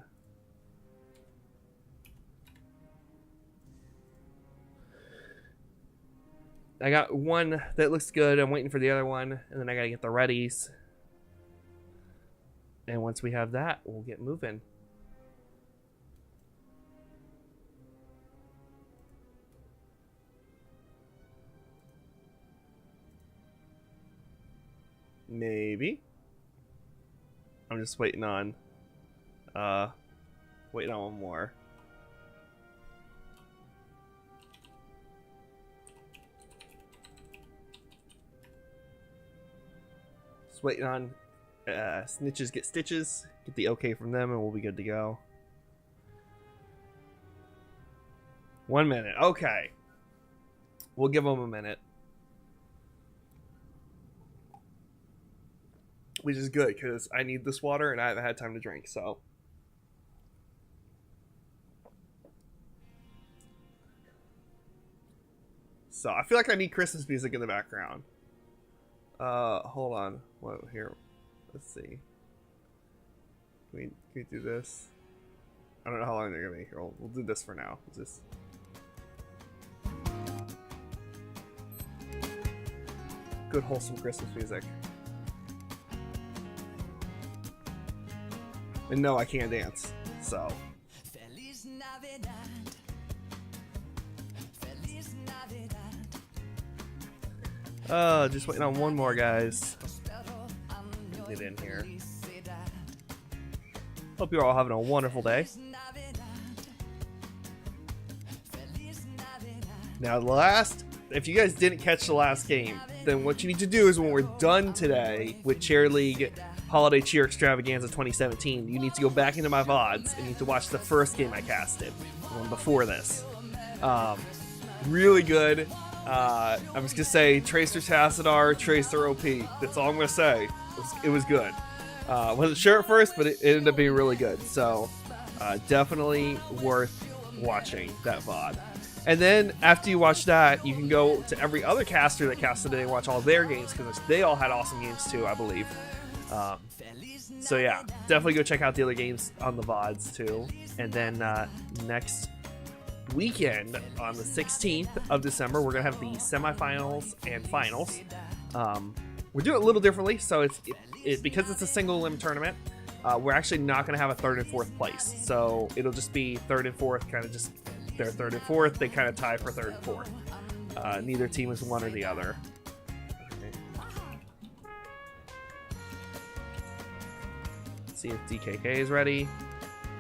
I got one that looks good. I'm waiting for the other one, and then I gotta get the readies. And once we have that, we'll get moving. Maybe. I'm just waiting on one more. Just waiting on Snitches Get Stitches, get the okay from them, and we'll be good to go. 1 minute. Okay. We'll give them a minute. Which is good, because I need this water, and I haven't had time to drink, so. So, I feel like I need Christmas music in the background. Hold on. What, here? Let's see. Can we do this? I don't know how long they're gonna be here. We'll do this for now. Just good, wholesome Christmas music. And no, I can't dance, so. Feliz Navidad. Feliz Navidad. Just waiting on one more, guys. Get in here. Hope you're all having a wonderful day. Now, if you guys didn't catch the last game, then what you need to do is when we're done today with Chair League Holiday Cheer Extravaganza 2017, you need to go back into my VODs and you need to watch the first game I casted, the one before this. Really good. I'm just gonna say Tracer Tassadar, Tracer OP. That's all I'm gonna say. It was good. Wasn't sure at first, but it ended up being really good. So definitely worth watching that VOD. And then after you watch that, you can go to every other caster that casted today and watch all their games, because they all had awesome games too, I believe. So yeah, definitely go check out the other games on the VODs too. And then next weekend on the 16th of December, we're gonna have the semifinals and finals. We're doing it a little differently, so because it's a single limb tournament, we're actually not gonna have a third and fourth place. So it'll just be third and fourth, kind of just their third and fourth. They kind of tie for third and fourth. Neither team is one or the other. See if DKK is ready,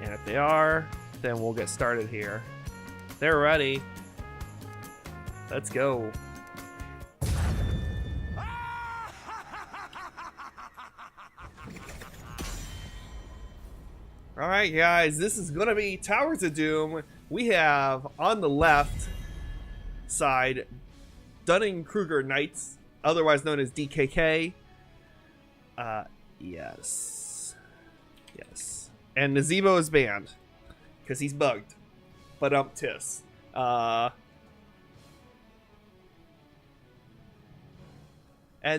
and if they are, then we'll get started here. They're ready. Let's go. All right, guys, this is gonna be Towers of Doom. We have on the left side Dunning-Kruger Knights, otherwise known as DKK. Yes. And Nazebo is banned because he's bugged. But tis. And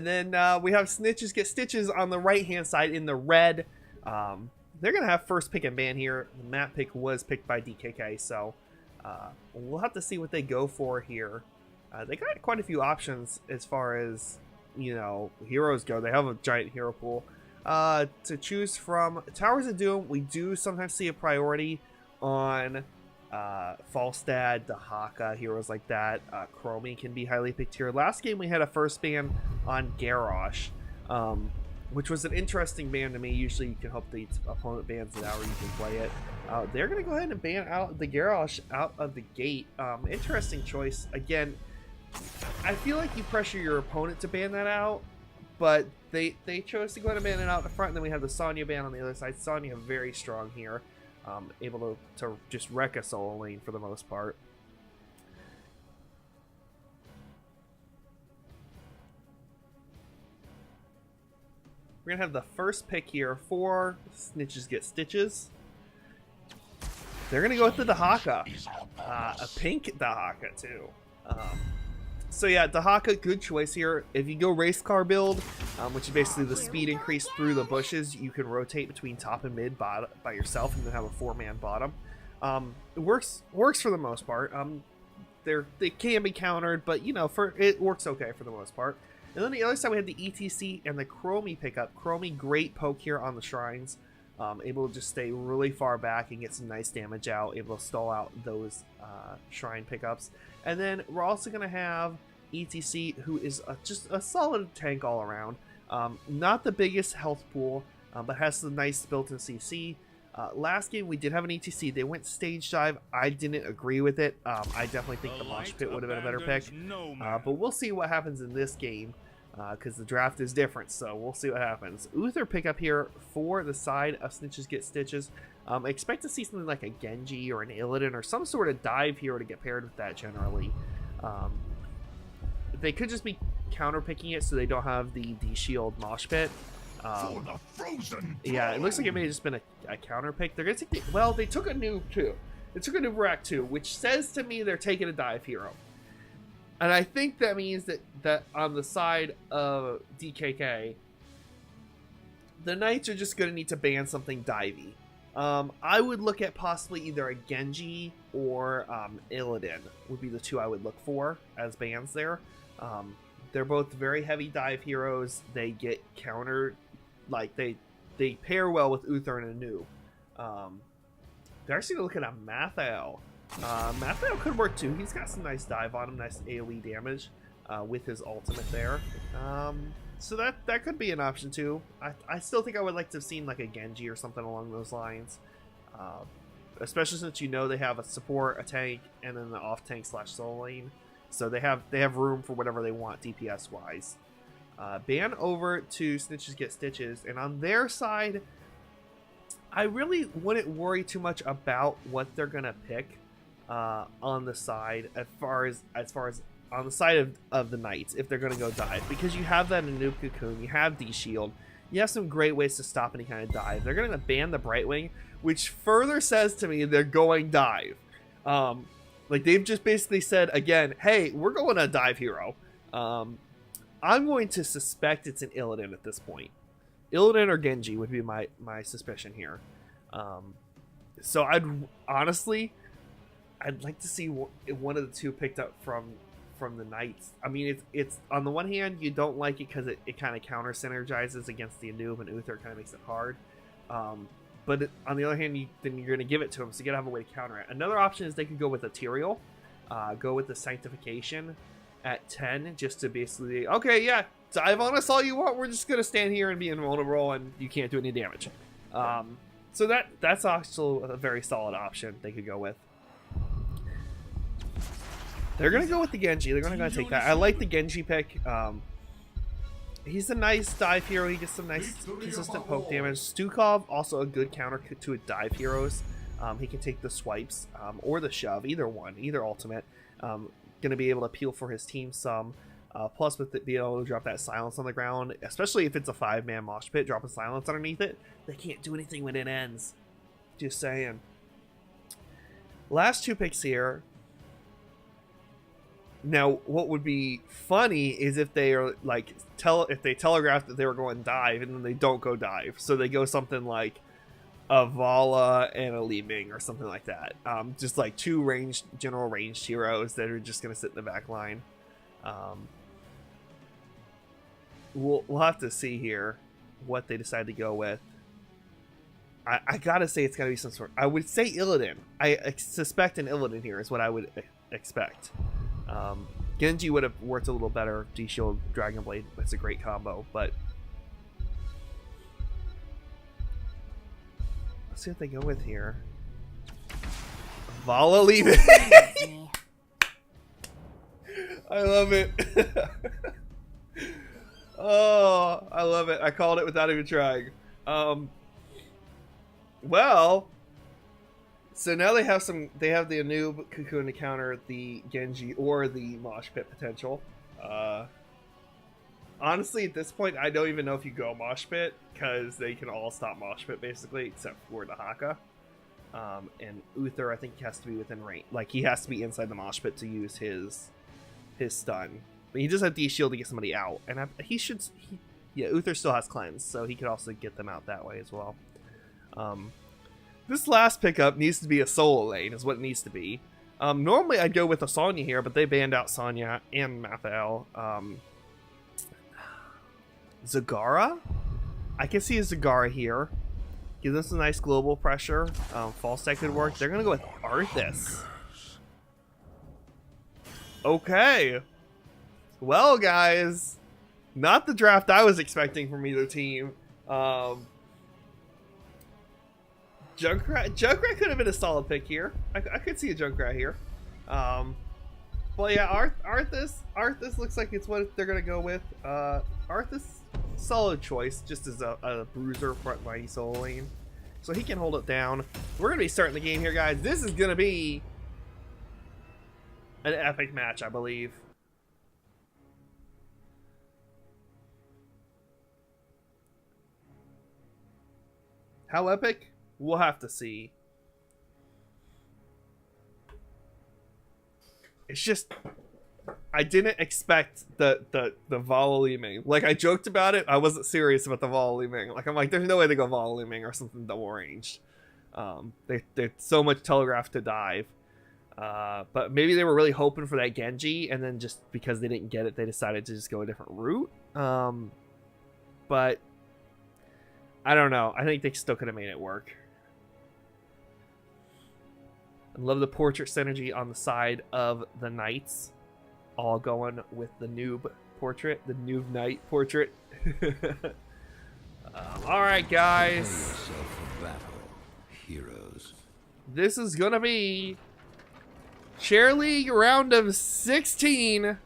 then we have Snitches Get Stitches on the right hand side in the red. They're gonna have first pick and ban here. The map pick was picked by DKK, so we'll have to see what they go for here. They got quite a few options as far as, heroes go. They have a giant hero pool to choose from. Towers of Doom, we do sometimes see a priority on Falstad, Dahaka, heroes like that. Chromie can be highly picked here. Last game we had a first ban on Garrosh, which was an interesting ban to me. Usually you can hope the opponent bans it out or you can play it. They're going to go ahead and ban out the Garrosh out of the gate. Interesting choice. Again, I feel like you pressure your opponent to ban that out, but they chose to go ahead and ban it out in the front, and then we have the Sonya ban on the other side. Sonya very strong here. able to just wreck a solo lane for the most part. We're going to have the first pick here for Snitches Get Stitches. They're going to go with the Dahaka. A pink Dahaka, too. So yeah, Dahaka, good choice here. If you go race car build, which is basically the speed increase through the bushes, you can rotate between top and mid by yourself and then have a 4-man bottom. It works for the most part. They can be countered, but you know, it works okay for the most part. And then the other side, we have the ETC and the Chromie pickup. Chromie, great poke here on the shrines. Able to just stay really far back and get some nice damage out. Able to stall out those shrine pickups. And then we're also going to have ETC, who is just a solid tank all around. Not the biggest health pool, but has some nice built-in CC. Last game, we did have an ETC. They went stage dive. I didn't agree with it. I definitely think the Mosh Pit would have been a better pick. But we'll see what happens in this game, because the draft is different, so we'll see what happens. Uther pickup here for the side of Snitches Get Stitches. Expect to see something like a Genji or an Illidan or some sort of dive hero to get paired with that generally. They could just be counter picking it so they don't have the D-Shield Mosh Pit. Yeah, it looks like it may have just been a counter pick. They're gonna take well, they took a noob too. They took a noob rack too, which says to me they're taking a dive hero. And I think that means that on the side of DKK, the Knights are just gonna need to ban something divey. I would look at possibly either a Genji or Illidan would be the two I would look for as bans there. They're both very heavy dive heroes. They get countered, like they pair well with Uther and Anu. They're actually looking at Mathael. Mathael could work too. He's got some nice dive on him, nice AoE damage with his ultimate there. So that could be an option too. I still think I would like to have seen like a Genji or something along those lines. Especially since you know they have a support, a tank, and then the off tank / solo lane. So they have room for whatever they want DPS wise. Ban over to Snitches Get Stitches, and on their side, I really wouldn't worry too much about what they're gonna pick on the side as far as on the side of the Knights if they're gonna go dive, because you have that in Noob Cocoon, you have D-Shield, you have some great ways to stop any kind of dive. They're gonna ban the Brightwing, which further says to me they're going dive. Like they've just basically said again, hey, we're going to dive hero. I'm going to suspect it's an Illidan at this point. Illidan or Genji would be my suspicion here. So I'd like to see one of the two picked up from the Knights. I mean, it's on the one hand you don't like it because it kind of counter synergizes against the Anub, and Uther kind of makes it hard. But on the other hand, then you're going to give it to him, so you got to have a way to counter it. Another option is they could go with Ethereal, go with the Sanctification at 10, just to basically, okay, yeah, dive on us all you want. We're just going to stand here and be invulnerable, and you can't do any damage. So that's also a very solid option they could go with. They're going to go with the Genji. They're going to take that. I like the Genji pick. He's a nice dive hero. He gets some nice consistent poke damage. Stukov, also a good counter to dive heroes. He can take the swipes or the shove, either one, either ultimate. Going to be able to peel for his team some. Plus, with being able to drop that silence on the ground, especially if it's a 5-man mosh pit, drop a silence underneath it, they can't do anything when it ends. Just saying. Last two picks here. Now, what would be funny is if they are like if they telegraphed that they were going dive and then they don't go dive, so they go something like a Vala and a Li Ming or something like that. Just like two general ranged heroes that are just gonna sit in the back line. We'll have to see here what they decide to go with. I gotta say it's gotta be some sort. I would say Illidan. I suspect an Illidan here is what I would expect. Genji would have worked a little better. D-Shield, Dragon Blade, that's a great combo, but let's see what they go with here. Vala leave it. I love it. Oh, I love it. I called it without even trying. Well, So now they have the Anub Cocoon to counter the Genji or the Mosh Pit potential. Honestly, at this point, I don't even know if you go Mosh Pit, because they can all stop Mosh Pit, basically, except for the Haka. And Uther, I think, has to be within range. Like, he has to be inside the Mosh Pit to use his stun. But he does have D-Shield to get somebody out. And yeah, Uther still has Cleanse, so he could also get them out that way as well. This last pickup needs to be a solo lane, is what it needs to be. Normally, I'd go with a Sonya here, but they banned out Sonya and Mathael. Zagara? I can see a Zagara here. Gives us a nice global pressure. False Stack could work. They're going to go with Arthas. Okay. Well, guys. Not the draft I was expecting from either team. Junkrat could have been a solid pick here. I could see a Junkrat here. Well, yeah, Arthas looks like it's what they're going to go with. Arthas, solid choice, just as a bruiser front line solo lane. So he can hold it down. We're going to be starting the game here, guys. This is going to be an epic match, I believe. How epic? We'll have to see. It's just, I didn't expect the Vala-Li-Ming. Like, I joked about it. I wasn't serious about the Vala-Li-Ming. Like, I'm like, there's no way to go Vala-Li-Ming or something double ranged. They're so much telegraphed to dive. But maybe they were really hoping for that Genji, and then just because they didn't get it, they decided to just go a different route. But I don't know. I think they still could have made it work. I love the portrait synergy on the side of the knights. All going with the noob portrait, the noob knight portrait. Alright, guys. Heroes. This is going to be Cheer League round of 16.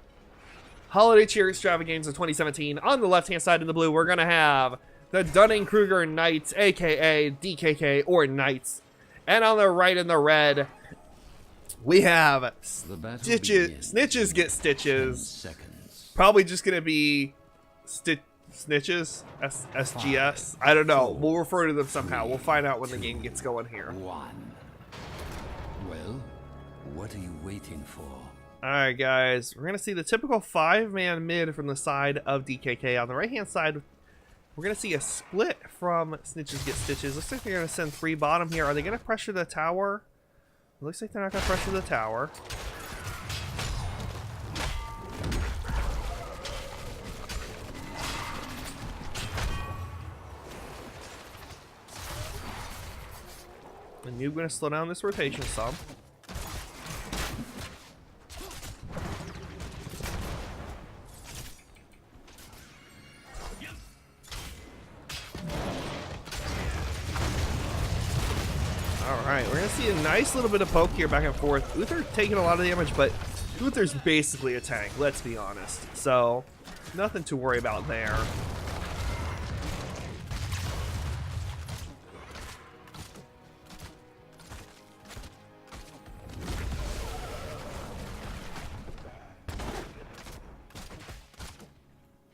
Holiday Cheer Extravaganza 2017. On the left-hand side in the blue, we're going to have the Dunning-Kruger Knights, a.k.a. DKK or Knights. And on the right in the red, we have Snitches Get Stitches. Probably just going to be Snitches, SGS. I don't know. We'll refer to them somehow. We'll find out when the game gets going here. Well, what are you waiting for? Alright, guys. We're going to see the typical 5-man mid from the side of DKK. On the right-hand side, we're going to see a split from Snitches Get Stitches. Looks like they're going to send 3 bottom here. Are they going to pressure the tower? It looks like they're not going to pressure the tower. And you're going to slow down this rotation some. Alright, we're going to see a nice little bit of poke here back and forth. Uther taking a lot of damage, but Uther's basically a tank, let's be honest. So, nothing to worry about there.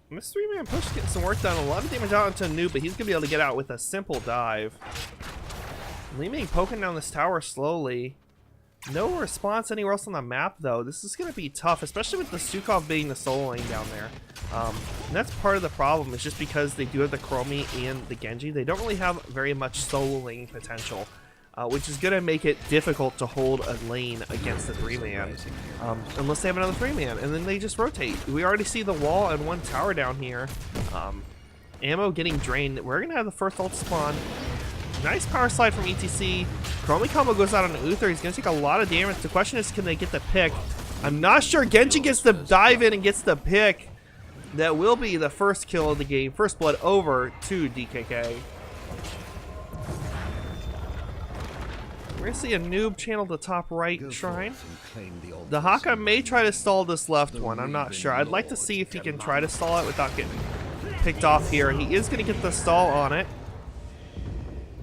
And this 3-man push getting some work done. A lot of damage out into Noob, but he's going to be able to get out with a simple dive. Li-Ming poking down this tower slowly. No response anywhere else on the map, though. This is going to be tough, especially with the Stukov being the solo lane down there. And that's part of the problem, is just because they do have the Chromie and the Genji, they don't really have very much solo lane potential, which is going to make it difficult to hold a lane against the 3-man, unless they have another 3-man, and then they just rotate. We already see the wall and 1 tower down here. Ammo getting drained. We're going to have the first ult spawn. Nice power slide from ETC. Chromie combo goes out on Uther. He's going to take a lot of damage. The question is, can they get the pick? I'm not sure. Genji gets the dive in and gets the pick. That will be the first kill of the game. First blood over to DKK. We're going to see a noob channel the top right shrine. The Haka may try to stall this left one. I'm not sure. I'd like to see if he can try to stall it without getting picked off here. He is going to get the stall on it.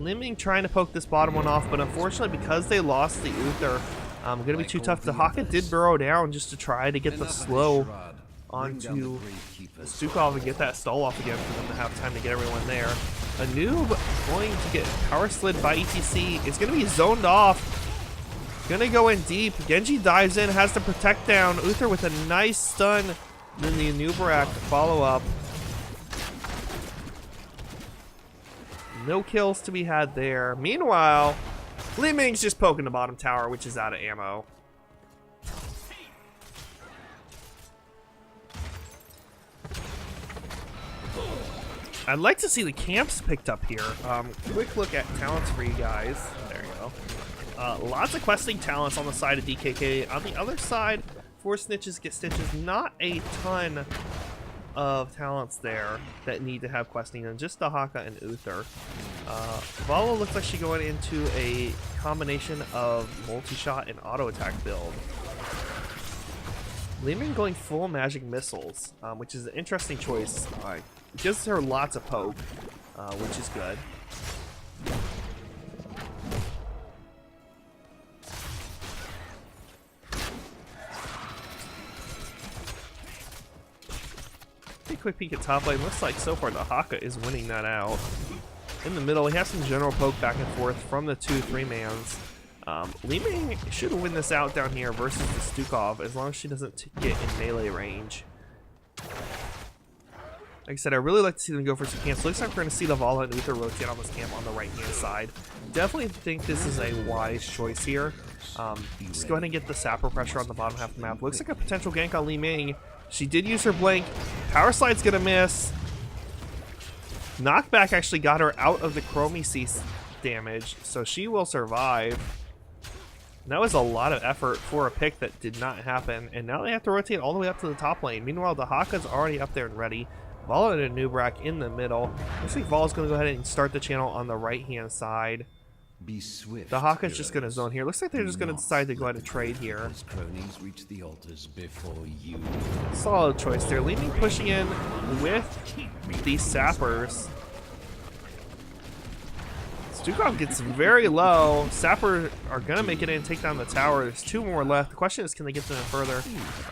Liming trying to poke this bottom one off, but unfortunately because they lost the Uther, going to be too tough. The Haka did burrow down just to try to get the slow onto Stukov and get that stall off again for them to have time to get everyone there. A noob going to get power slid by ETC. It's going to be zoned off. Gonna go in deep. Genji dives in, has to protect down. Uther with a nice stun. Then the Anubrak follow up. No kills to be had there. Meanwhile, Li Ming's just poking the bottom tower, which is out of ammo. I'd like to see the camps picked up here. Quick look at talents for you guys. There you go. Lots of questing talents on the side of DKK. On the other side, for Snitches Get Stitches, not a ton of talents there that need to have questing, and just the Haka and Uther. Vala looks like she's going into a combination of multi-shot and auto-attack build. Lehman going full magic missiles, which is an interesting choice. Gives her lots of poke, which is good. Take a quick peek at top lane. Looks like so far the Haka is winning that out. In the middle, he has some general poke back and forth from the 2-3 mans. Li Ming should win this out down here versus the Stukov as long as she doesn't get in melee range. Like I said, I really like to see them go for some camps. Looks like we're going to see the Vala and Uther rotate on this camp on the right-hand side. Definitely think this is a wise choice here. Just go ahead and get the sapper pressure on the bottom half of the map. Looks like a potential gank on Li Ming. She did use her blink. Power slide's going to miss. Knockback actually got her out of the Chromie C damage, so she will survive. And that was a lot of effort for a pick that did not happen, and now they have to rotate all the way up to the top lane. Meanwhile, the Haka's already up there and ready. Vala and Anubrak in the middle. Looks like Vala's going to go ahead and start the channel on the right-hand side. Be swift, the Haka's just going to zone here. Looks like they're just going to decide to go ahead and trade here. Cronies reach the altars before you. Solid choice there. Leaving pushing in with these sappers. Stukov gets very low. Sapper are going to make it in and take down the tower. There's two more left. The question is, can they get them in further?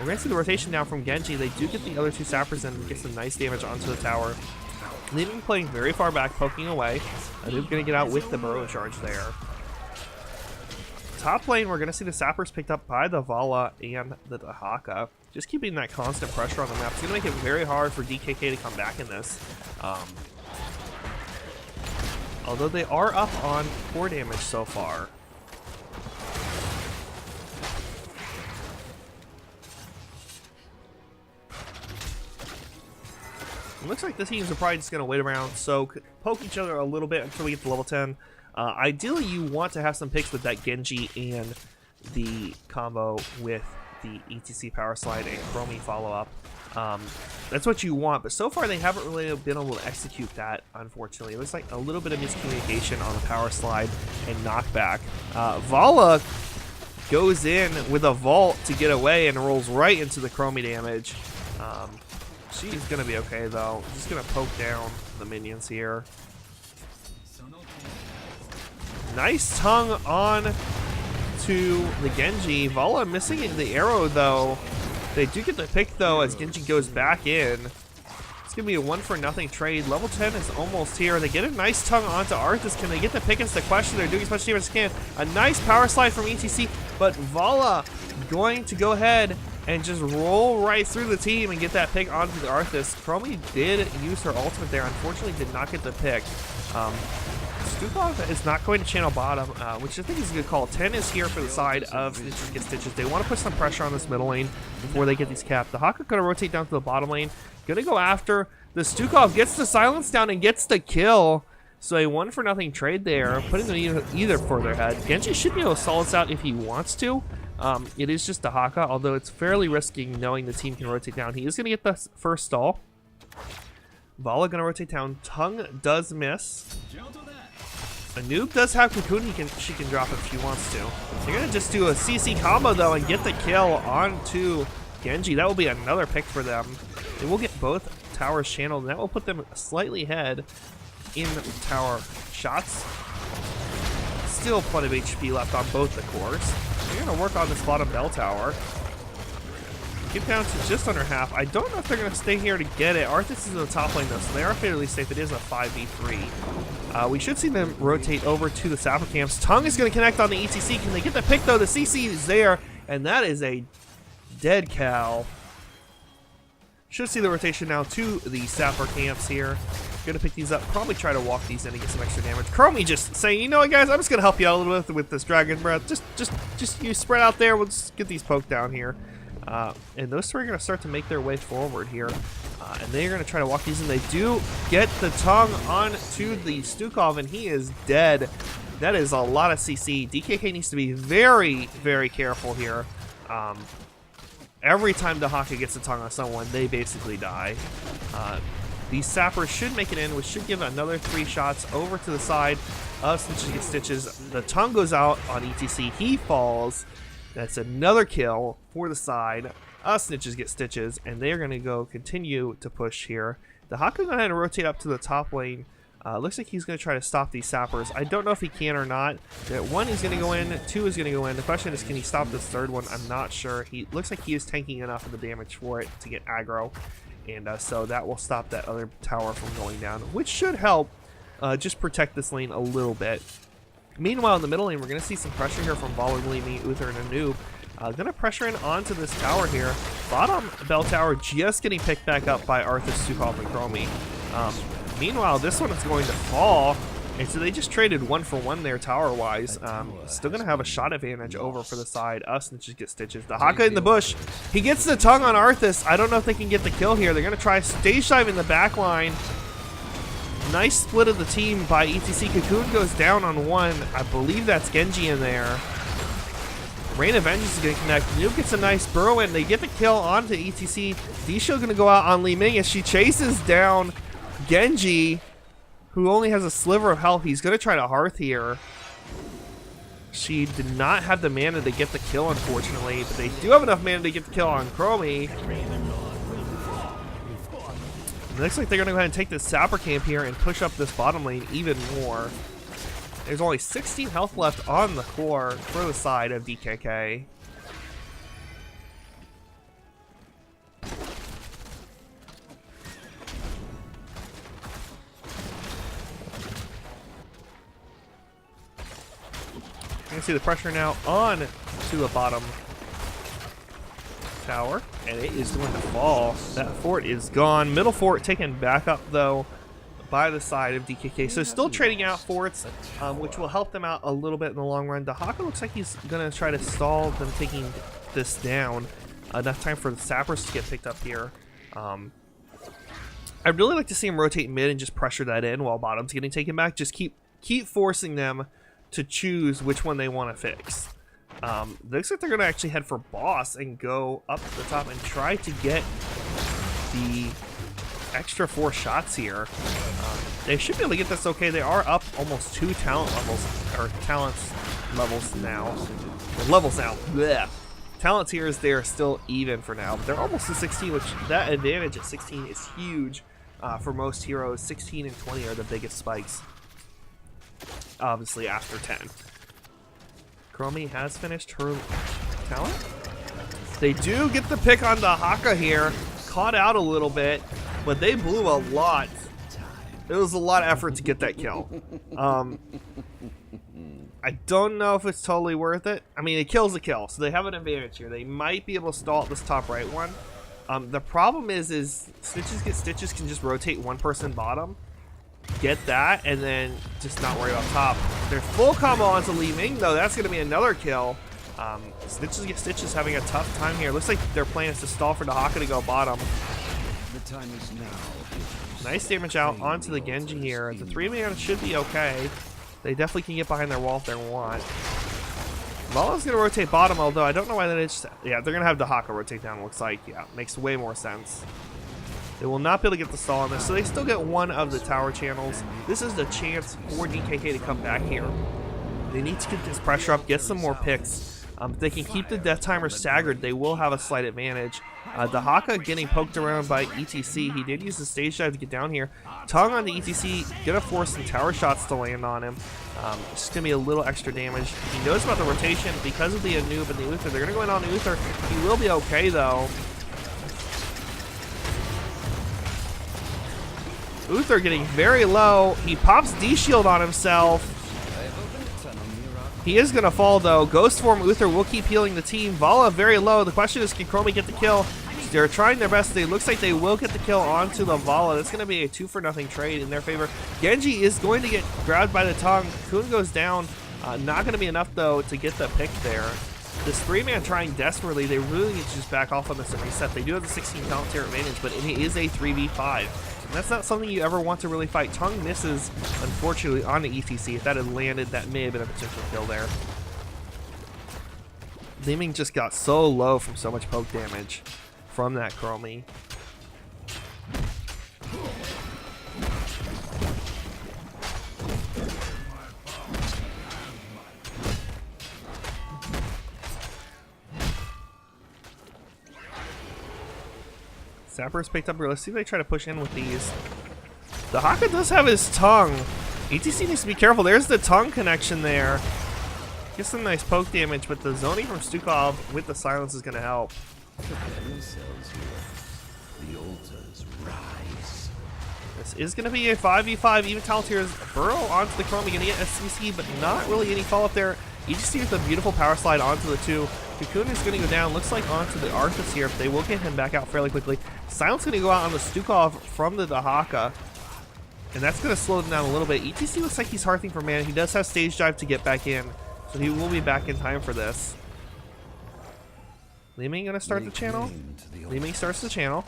We're going to see the rotation down from Genji. They do get the other two sappers in and get some nice damage onto the tower. Leaving playing very far back, poking away. Anoop going to get out with the burrow charge there. Top lane, we're going to see the sappers picked up by the Vala and the Haka. Just keeping that constant pressure on the map. It's going to make it very hard for DKK to come back in this. Although they are up on 4 damage so far. It looks like the teams are probably just going to wait around, so poke each other a little bit until we get to level 10. Ideally, you want to have some picks with that Genji and the combo with the ETC power slide and Chromie follow-up. That's what you want, but so far they haven't really been able to execute that, unfortunately. It looks like a little bit of miscommunication on the power slide and knockback. Vala goes in with a vault to get away and rolls right into the Chromie damage. She's going to be okay, though. Just going to poke down the minions here. Nice tongue on to the Genji. Vala missing the arrow, though. They do get the pick, though, as Genji goes back in. It's going to be a 1-for-0 trade. Level 10 is almost here. They get a nice tongue onto Arthas. Can they get the pick? It's the question. They're doing as much damage as they can. A nice power slide from ETC, but Vala going to go ahead and just roll right through the team and get that pick onto the Arthas. Chromie did use her ultimate there. Unfortunately, did not get the pick. Stukov is not going to channel bottom, which I think is a good call. 10 is here for the side of Snitches Get Stitches. They want to put some pressure on this middle lane before they get these capped. The Haka going to rotate down to the bottom lane. Going to go after the Stukov. Gets the silence down and gets the kill. So a 1-for-0 trade there, putting them either for their head. Genji should be able to stall this out if he wants to. It is just the Haka, although it's fairly risky knowing the team can rotate down. He is going to get the first stall. Vala going to rotate down. Tongue does miss. Anoop does have Cocoon she can drop if she wants to. They're going to just do a CC combo, though, and get the kill onto Genji. That will be another pick for them. They will get both towers channeled, and that will put them slightly ahead in tower shots. still plenty of HP left on both the cores. They're going to work on this bottom bell tower. Get down to just under half. I don't know if they're going to stay here to get it. Arthas is in the top lane, though, so they are fairly safe. It is a 5v3. We should see them rotate over to the sapper camps. Tongue is going to connect on the ETC. Can they get the pick, though? The CC is there, and that is a dead cow. Should see the rotation now to the sapper camps here. Gonna pick these up, probably try to walk these in and get some extra damage. Chromie just saying, you know what, guys, I'm just gonna help you out a little bit with this dragon breath. Just you spread out there. We'll just get these poked down here. And those three are gonna start to make their way forward here. And they're gonna try to walk these in. They do get the tongue onto the Stukov, and he is dead. That is a lot of CC. DKK needs to be very, very careful here. Every time the Haka gets a tongue on someone, they basically die. These sappers should make it in, which should give another 3 shots over to the side of Snitches Get Stitches. The tongue goes out on ETC. He falls. That's another kill for the side of Snitches Get Stitches, and they're going to go continue to push here. The Haka going to rotate up to the top lane. Looks like he's going to try to stop these sappers. I don't know if he can or not. 1 is going to go in, 2 is going to go in. The question is, can he stop this third one? I'm not sure. He looks like he is tanking enough of the damage for it to get aggro. And so that will stop that other tower from going down, which should help just protect this lane a little bit. Meanwhile, in the middle lane, we're going to see some pressure here from Baller, Gleamy, Uther, and Anub. Going to pressure in onto this tower here. Bottom bell tower just getting picked back up by Arthas, Stukov, and Chromie. Meanwhile, this one is going to fall, and so they just traded 1-for-1 there tower-wise. Still going to have a shot advantage over for the side. Us and just get Stitches. The Haka in the bush. He gets the tongue on Arthas. I don't know if they can get the kill here. They're going to try stage dive in the back line. Nice split of the team by ETC. Cocoon goes down on 1. I believe that's Genji in there. Rain of Vengeance is going to connect. Noob gets a nice burrow in. They get the kill onto ETC. Disho going to go out on Li Ming as she chases down Genji, who only has a sliver of health. He's going to try to Hearth here. She did not have the mana to get the kill, unfortunately, but they do have enough mana to get the kill on Chromie. It looks like they're going to go ahead and take this sapper camp here and push up this bottom lane even more. There's only 16 health left on the core for the side of DKK. You can see the pressure now on to the bottom tower, and it is going to fall. That fort is gone. Middle fort taken back up, though, by the side of DKK. So still trading out forts, which will help them out a little bit in the long run. The Haka looks like he's going to try to stall them taking this down. Enough time for the sappers to get picked up here. I'd really like to see him rotate mid and just pressure that in while bottom's getting taken back. Just keep forcing them to choose which one they want to fix. Looks like they're going to actually head for boss and go up the top and try to get the extra 4 shots here. They should be able to get this okay. They are up almost 2 talent levels, or talents levels now. Or levels now. Blech. Talent tiers, they're still even for now. But they're almost to 16, which that advantage at 16 is huge for most heroes. 16 and 20 are the biggest spikes. Obviously after 10. Chromie has finished her talent. They do get the pick on the Haka here. Caught out a little bit, but they blew a lot. It was a lot of effort to get that kill. I don't know if it's totally worth it. I mean, it kills the kill, so they have an advantage here. They might be able to stall at this top right one. The problem is Snitches Get Stitches can just rotate one person bottom, get that, and then just not worry about top. Their full combo onto Li Ming, though, that's going to be another kill. Snitches Get Stitches having a tough time here. Looks like their plan is to stall for the Haka to go bottom. The time is now. Nice damage out onto the Genji here. The 3-man should be okay. They definitely can get behind their wall if they want. Lala's going to rotate bottom, although I don't know why that is. Yeah, they're going to have the Haka rotate down, looks like. Yeah, makes way more sense. They will not be able to get the stall on this, so they still get one of the tower channels. This is the chance for DKK to come back here. They need to get this pressure up, get some more picks. If they can keep the death timer staggered, they will have a slight advantage. The Haka getting poked around by ETC. He did use the stage dive to get down here. Tongue on the ETC, gonna force some tower shots to land on him. It's going to be a little extra damage. He knows about the rotation because of the Anub and the Uther. They're going to go in on the Uther. He will be okay, though. Uther getting very low. He pops D-Shield on himself. He is going to fall, though. Ghost Form Uther will keep healing the team. Vala very low. The question is, can Chromie get the kill? They're trying their best. It looks like they will get the kill onto the Vala. That's going to be a 2-for-0 trade in their favor. Genji is going to get grabbed by the tongue. Kun goes down. Not going to be enough, though, to get the pick there. This 3-man trying desperately. They really need to just back off on this and reset. They do have the 16 talent tier advantage, but it is a 3v5. And that's not something you ever want to really fight. Tongue misses, unfortunately, on the ETC. If that had landed, that may have been a potential kill there. Liming just got so low from so much poke damage from that Chromie. Zapper's picked up. Let's see if they try to push in with these. The Haka does have his tongue. ETC needs to be careful. There's the tongue connection there. Gets some nice poke damage, but the zoning from Stukov with the silence is going to help. The altars rise. This is going to be a 5v5. Even Talentier's burrow onto the Chromie. Going to get SCC, but not really any follow up there. ETC with a beautiful power slide onto the 2. Cocoon is going to go down. Looks like onto the Arthas here. They will get him back out fairly quickly. Silence going to go out on the Stukov from the Dahaka. And that's going to slow them down a little bit. ETC looks like he's hearthing for mana. He does have stage dive to get back in. So he will be back in time for this. Liming going to start the channel. Liming starts the channel.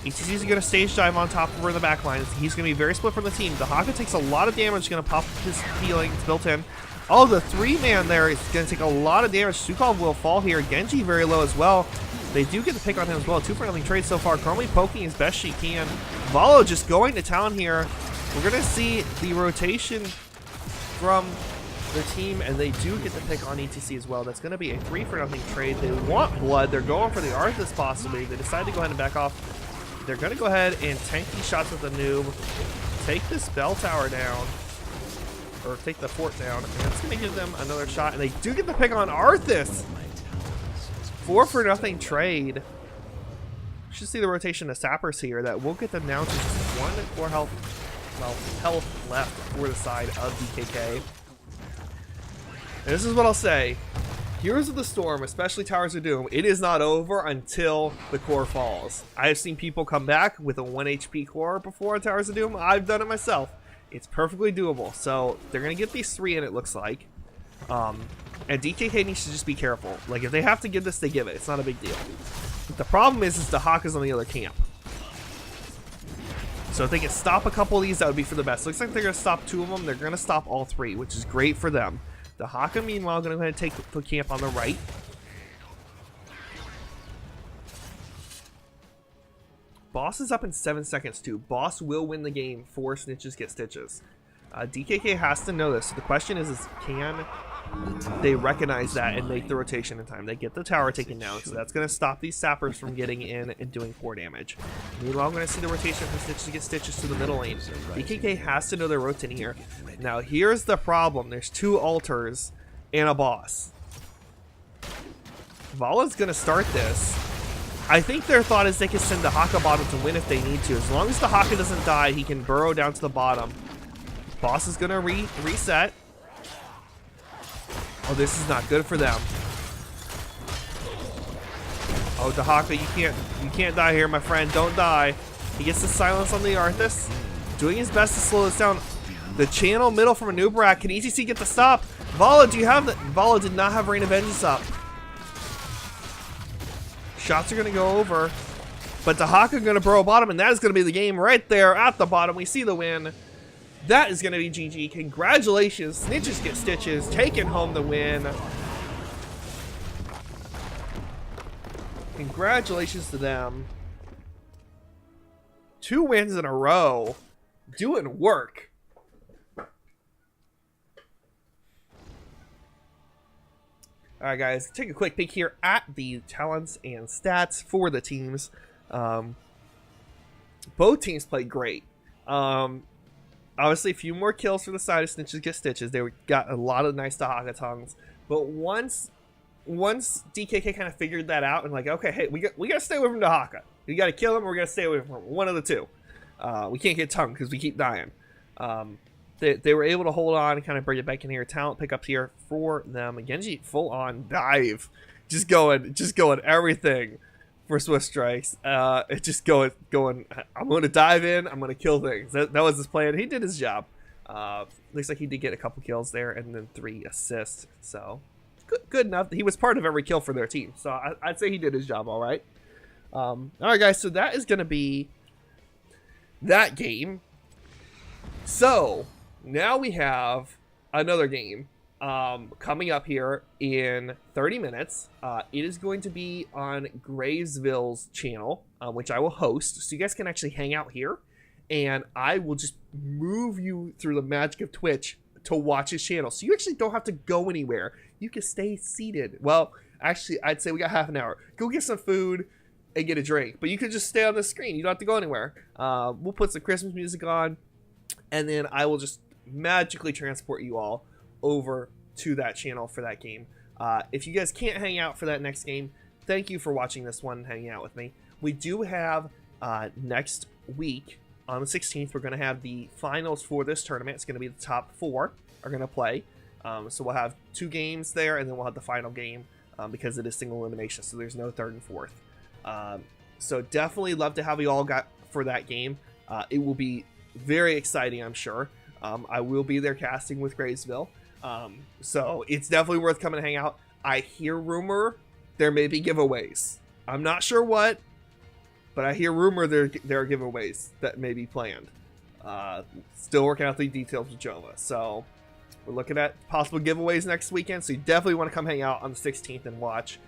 ETC is going to stage dive on top of her in the back line. He's going to be very split from the team. Dahaka takes a lot of damage. Going to pop his healing. It's built in. Oh, the 3-man there is going to take a lot of damage. Stukov will fall here. Genji very low as well. They do get the pick on him as well. 2-for-0 trade so far. Chromie poking as best she can. Valo just going to town here. We're going to see the rotation from the team, and they do get the pick on ETC as well. That's going to be a 3-for-0 trade. They want blood. They're going for the Arthas possibly. They decide to go ahead and back off. They're going to go ahead and tank these shots with the noob. Take this bell tower down. Or take the fort down, and that's going to give them another shot. And they do get the pick on Arthas. 4-for-0 trade. Should see the rotation of sappers here that will get them down to just 1 health left for the side of DKK. And this is what I'll say. Heroes of the Storm, especially Towers of Doom, it is not over until the core falls. I have seen people come back with a 1 HP core before on Towers of Doom. I've done it myself. It's perfectly doable. So they're going to get these 3 in, it looks like. And DKK needs to just be careful. Like, if they have to give this, they give it. It's not a big deal. But the problem is the Hawk is on the other camp. So if they can stop a couple of these, that would be for the best. Looks like they're going to stop 2 of them. They're going to stop all 3, which is great for them. The Haka, meanwhile, going to go ahead and take the camp on the right. Boss is up in 7 seconds, too. Boss will win the game for Snitches Get Stitches. DKK has to know this. So the question is can they recognize that and make the rotation in time? They get the tower taken down, so that's going to stop these sappers from getting in and doing 4 damage. Meanwhile, I'm going to see the rotation from Snitches Get Stitches to the middle lane. DKK has to know they're rotating here. Now, here's the problem. There's 2 altars and a boss. Vala's going to start this. I think their thought is they can send the Haka bottom to win if they need to. As long as the Haka doesn't die, he can burrow down to the bottom. Boss is going to reset. Oh, this is not good for them. Oh, Dahaka, you can't die here, my friend. Don't die. He gets the silence on the Arthas. Doing his best to slow this down. The channel middle from a Nubarak. Can ETC get the stop? Vala, do you have the... Vala did not have Rain of Vengeance up. Shots are going to go over. But Dahaka going to burrow bottom, and that is going to be the game right there at the bottom. We see the win. That is going to be GG. Congratulations. Snitches Get Stitches taking home the win. Congratulations to them. 2 wins in a row. Doing work. Alright guys, take a quick peek here at the talents and stats for the teams. Both teams played great. Obviously, a few more kills for the side of Snitches Get Stitches. They got a lot of nice Tahaka tongues. But once DKK kind of figured that out and like, okay, hey, we got to stay away from Tahaka. We got to kill him or we got to stay away from him. One of the two. We can't get tongue because we keep dying. They were able to hold on and kind of bring it back in here. Talent pickups here for them. Genji full on dive. Just going everything for Swift Strikes. It just going, I'm going to dive in. I'm going to kill things. That was his plan. He did his job. Looks like he did get a couple kills there and then 3 assists. So good enough. He was part of every kill for their team. So I'd say he did his job all right. All right, guys. So that is going to be that game. So now we have another game coming up here in 30 minutes. It is going to be on Gravesville's channel, which I will host. So you guys can actually hang out here. And I will just move you through the magic of Twitch to watch his channel. So you actually don't have to go anywhere. You can stay seated. Well, actually, I'd say we got half an hour. Go get some food and get a drink. But you could just stay on the screen. You don't have to go anywhere. We'll put some Christmas music on. And then I will just magically transport you all over to that channel for that game. If you guys can't hang out for that next game, thank you for watching this one and hanging out with me. We do have next week, on the 16th, we're going to have the finals for this tournament. It's going to be the top 4 are going to play. So we'll have 2 games there, and then we'll have the final game because it is single elimination, so there's no 3rd and 4th. So definitely love to have you all got for that game. It will be very exciting, I'm sure. I will be there casting with Gravesville. So it's definitely worth coming to hang out. I hear rumor there may be giveaways. I'm not sure what, but I hear rumor there are giveaways that may be planned. Still working out the details with Jova. So we're looking at possible giveaways next weekend. So you definitely want to come hang out on the 16th and watch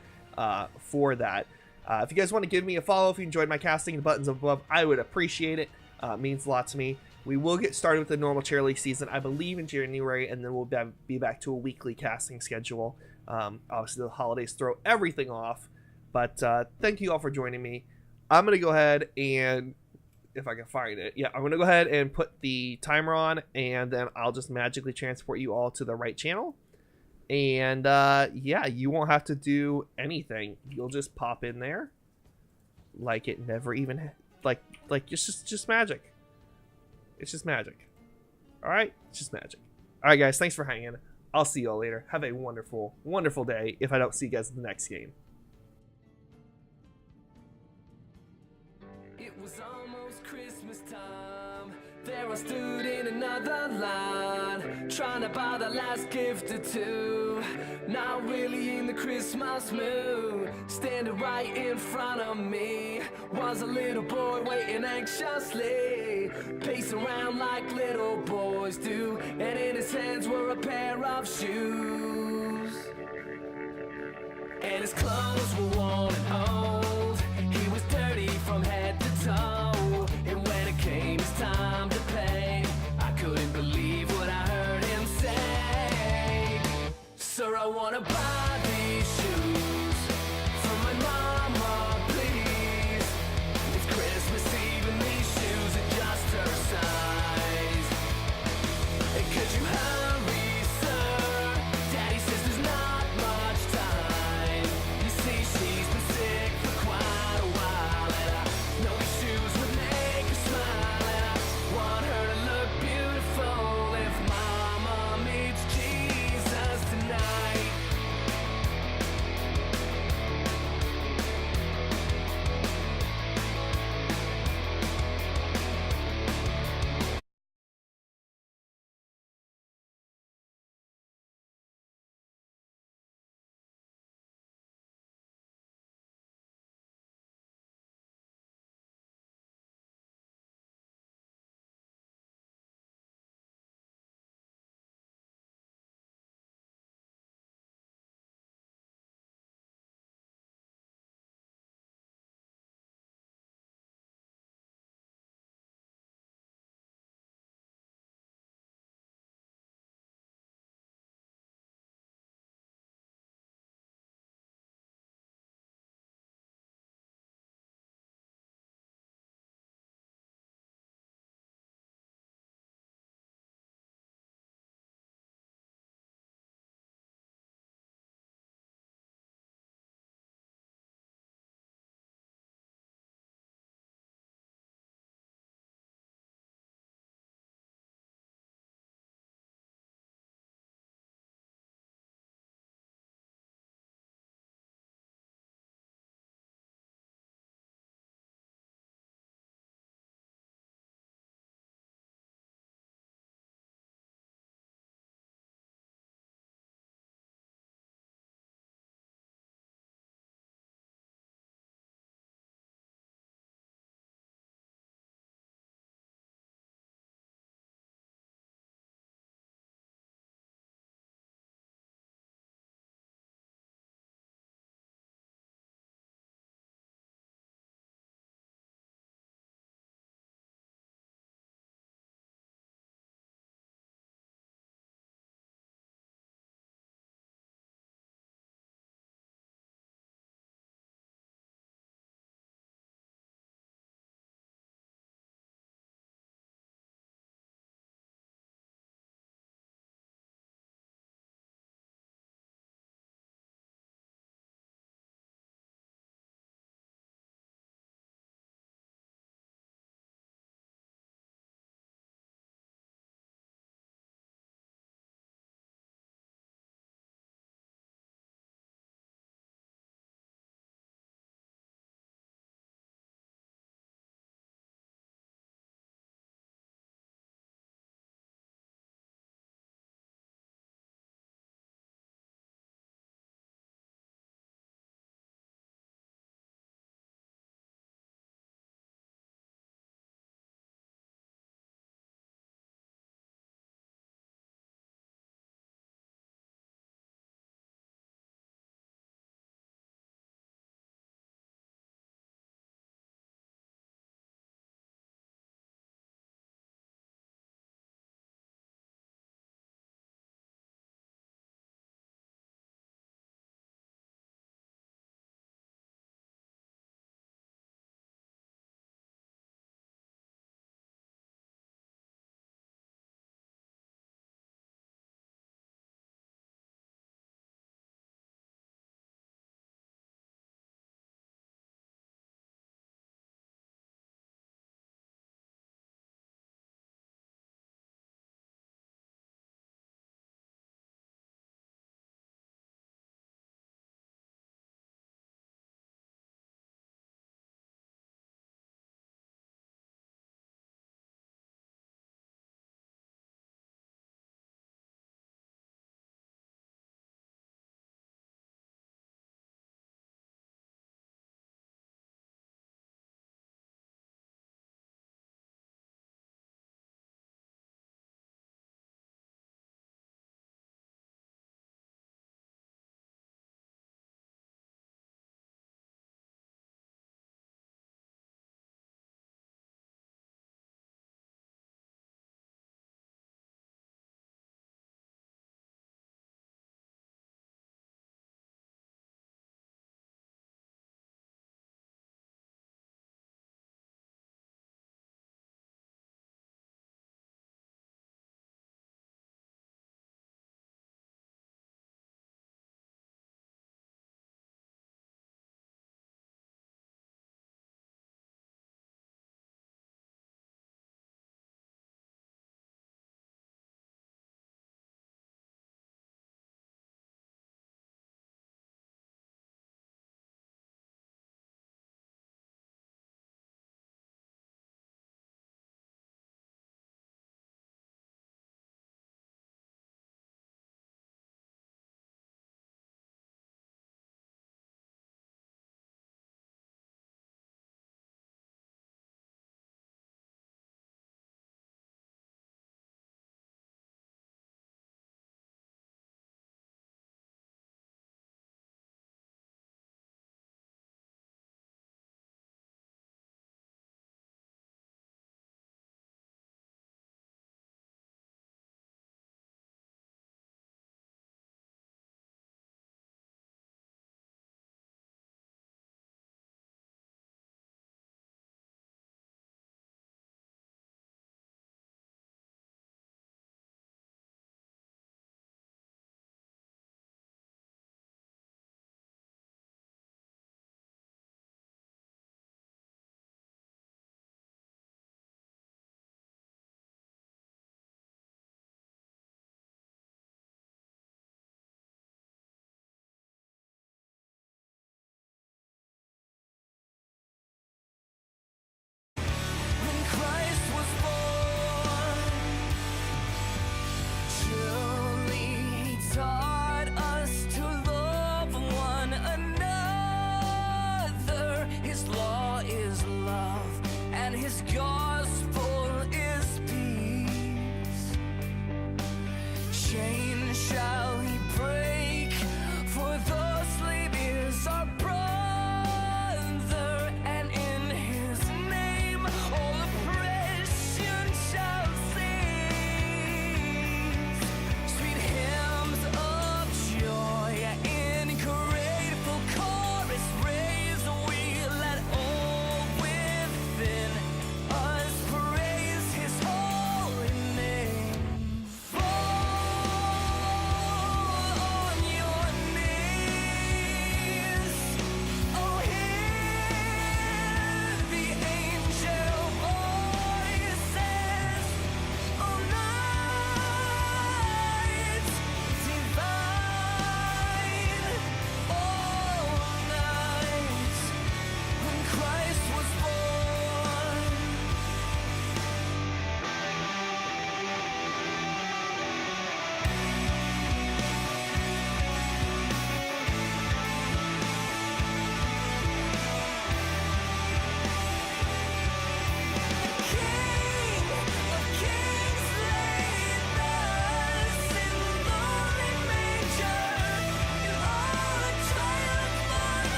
for that. If you guys want to give me a follow, if you enjoyed my casting, the buttons above, I would appreciate it. It means a lot to me. We will get started with the normal Chair League season, I believe, in January, and then we'll be back to a weekly casting schedule. Obviously, the holidays throw everything off. But thank you all for joining me. I'm going to go ahead and, if I can find it, yeah, I'm going to go ahead and put the timer on, and then I'll just magically transport you all to the right channel. And, yeah, you won't have to do anything. You'll just pop in there like it never even, like it's just magic. It's just magic. All right? It's just magic. All right, guys, thanks for hanging. I'll see you all later. Have a wonderful, wonderful day if I don't see you guys in the next game. It was almost Christmas time. There I stood in another line, trying to buy the last gift or two. Not really in the Christmas mood. Standing right in front of me was a little boy waiting anxiously, pacing around like little boys do, and in his hands were a pair of shoes. And his clothes were worn and old. He was dirty from head to toe. And when it came his time to pay, I couldn't believe what I heard him say. Sir, I wanna buy these shoes for my mama, please. It's Christmas Eve and these shoes are just her size. And could you hurry, sir? Daddy says there's not much time. You see, she's been sick for quite a while, and I know these shoes would make her smile, and I want her to look beautiful if Mama meets Jesus tonight.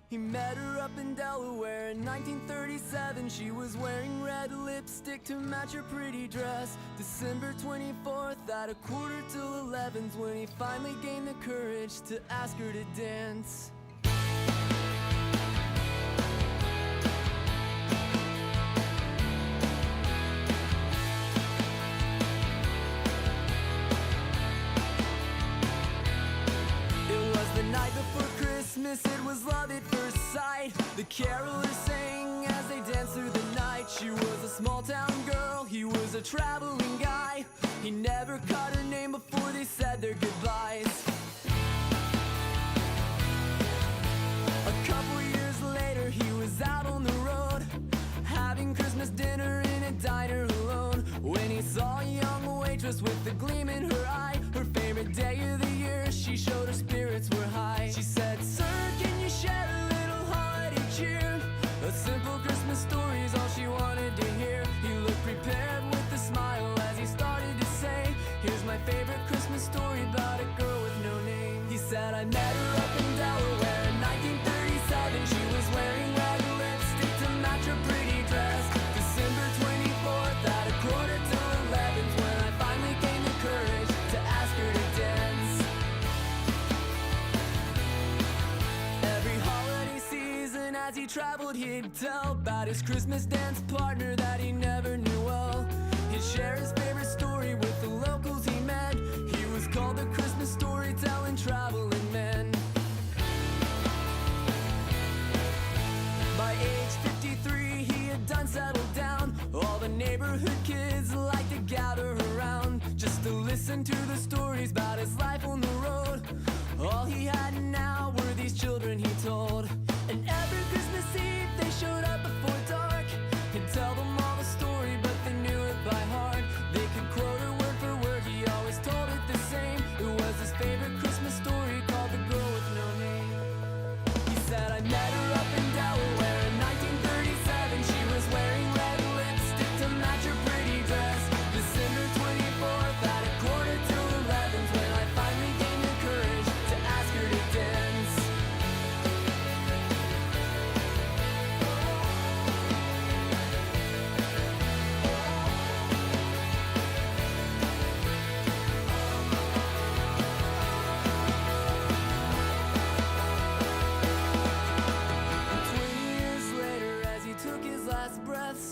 He met her up in Delaware in 1937. She was wearing red lipstick to match her pretty dress. December 24th at 11:45's when he finally gained the courage to ask her to dance. It was love at first sight. The carolers sang as they danced through the night. She was a small town girl, he was a traveling guy. He never caught her name before they said their goodbyes. A couple years later he was out on the road, having Christmas dinner in a diner alone, when he saw a young waitress with a gleam in her eye. Her favorite day of the year, she showed her spirits were high. She said, "Sir, can you share a little holiday cheer? A simple Christmas story is all she wanted to hear." He looked prepared with a smile as he started to say, "Here's my favorite Christmas story about a girl with no name." He said, "I met her up in Delaware in 1937. She was wearing red lipstick to match her pretty dress. December 24th at 11:45's when I finally gained the courage to ask her to dance." Every holiday season as he traveled he'd tell about his Christmas dance partner that he never knew well. He'd share his favorite story with the locals he met. He was called the Christmas storytelling traveling man. By age 53 he had done settled down. All the neighborhood kids liked to gather around just to listen to the stories about his life on the road. All he had now were these children, he told. And every Christmas Eve they showed up before dark. He'd tell them all the story, but they knew it by heart. They could quote her word for word, he always told it the same. It was his favorite Christmas story called The Girl with No Name. He said, "I met her up in Delaware in 1937. She was wearing red lipstick to match her pretty dress. December 24th at 11:45's when I finally gained the courage to ask her to dance."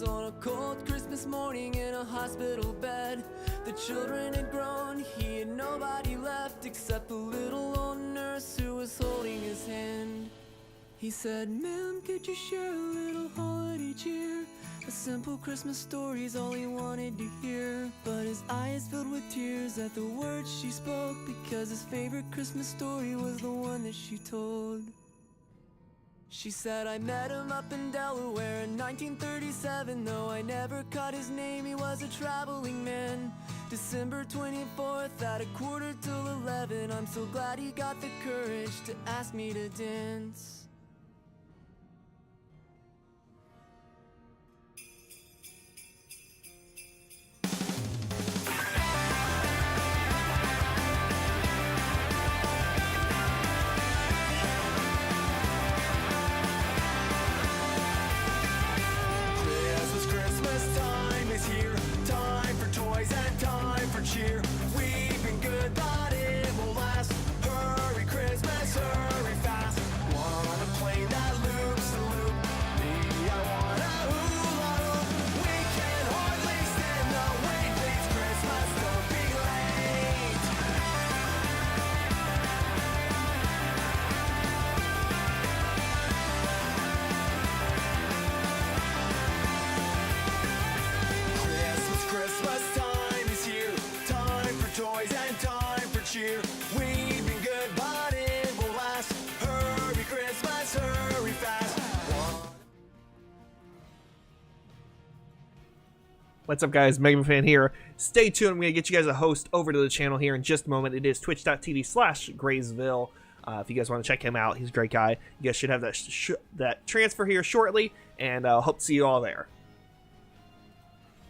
On a cold Christmas morning in a hospital bed, the children had grown, he had nobody left except the little old nurse who was holding his hand. He said, "Ma'am, could you share a little holiday cheer? A simple Christmas story's all he wanted to hear." But his eyes filled with tears at the words she spoke, because his favorite Christmas story was the one that she told. She said, "I met him up in Delaware in 1937. Though I never caught his name, he was a traveling man. December 24th at 11:45. I'm so glad he got the courage to ask me to dance." Cheer. We've been good, but it won't last. Hurry, Christmas, hurry fast. Want a plane that loops the loop. Me, I want a hula hoop. We can hardly stand the wait. Please, Christmas, don't be late. Christmas time is here. Time for toys and time for cheer. We've been good, but it won't last. Hurry, Christmas, hurry fast. What's up, guys? Mega Man Fan here. Stay tuned. I'm going to get you guys a host over to the channel here in just a moment. It is twitch.tv/Graysville. If you guys want to check him out, he's a great guy. You guys should have that transfer here shortly, and hope to see you all there.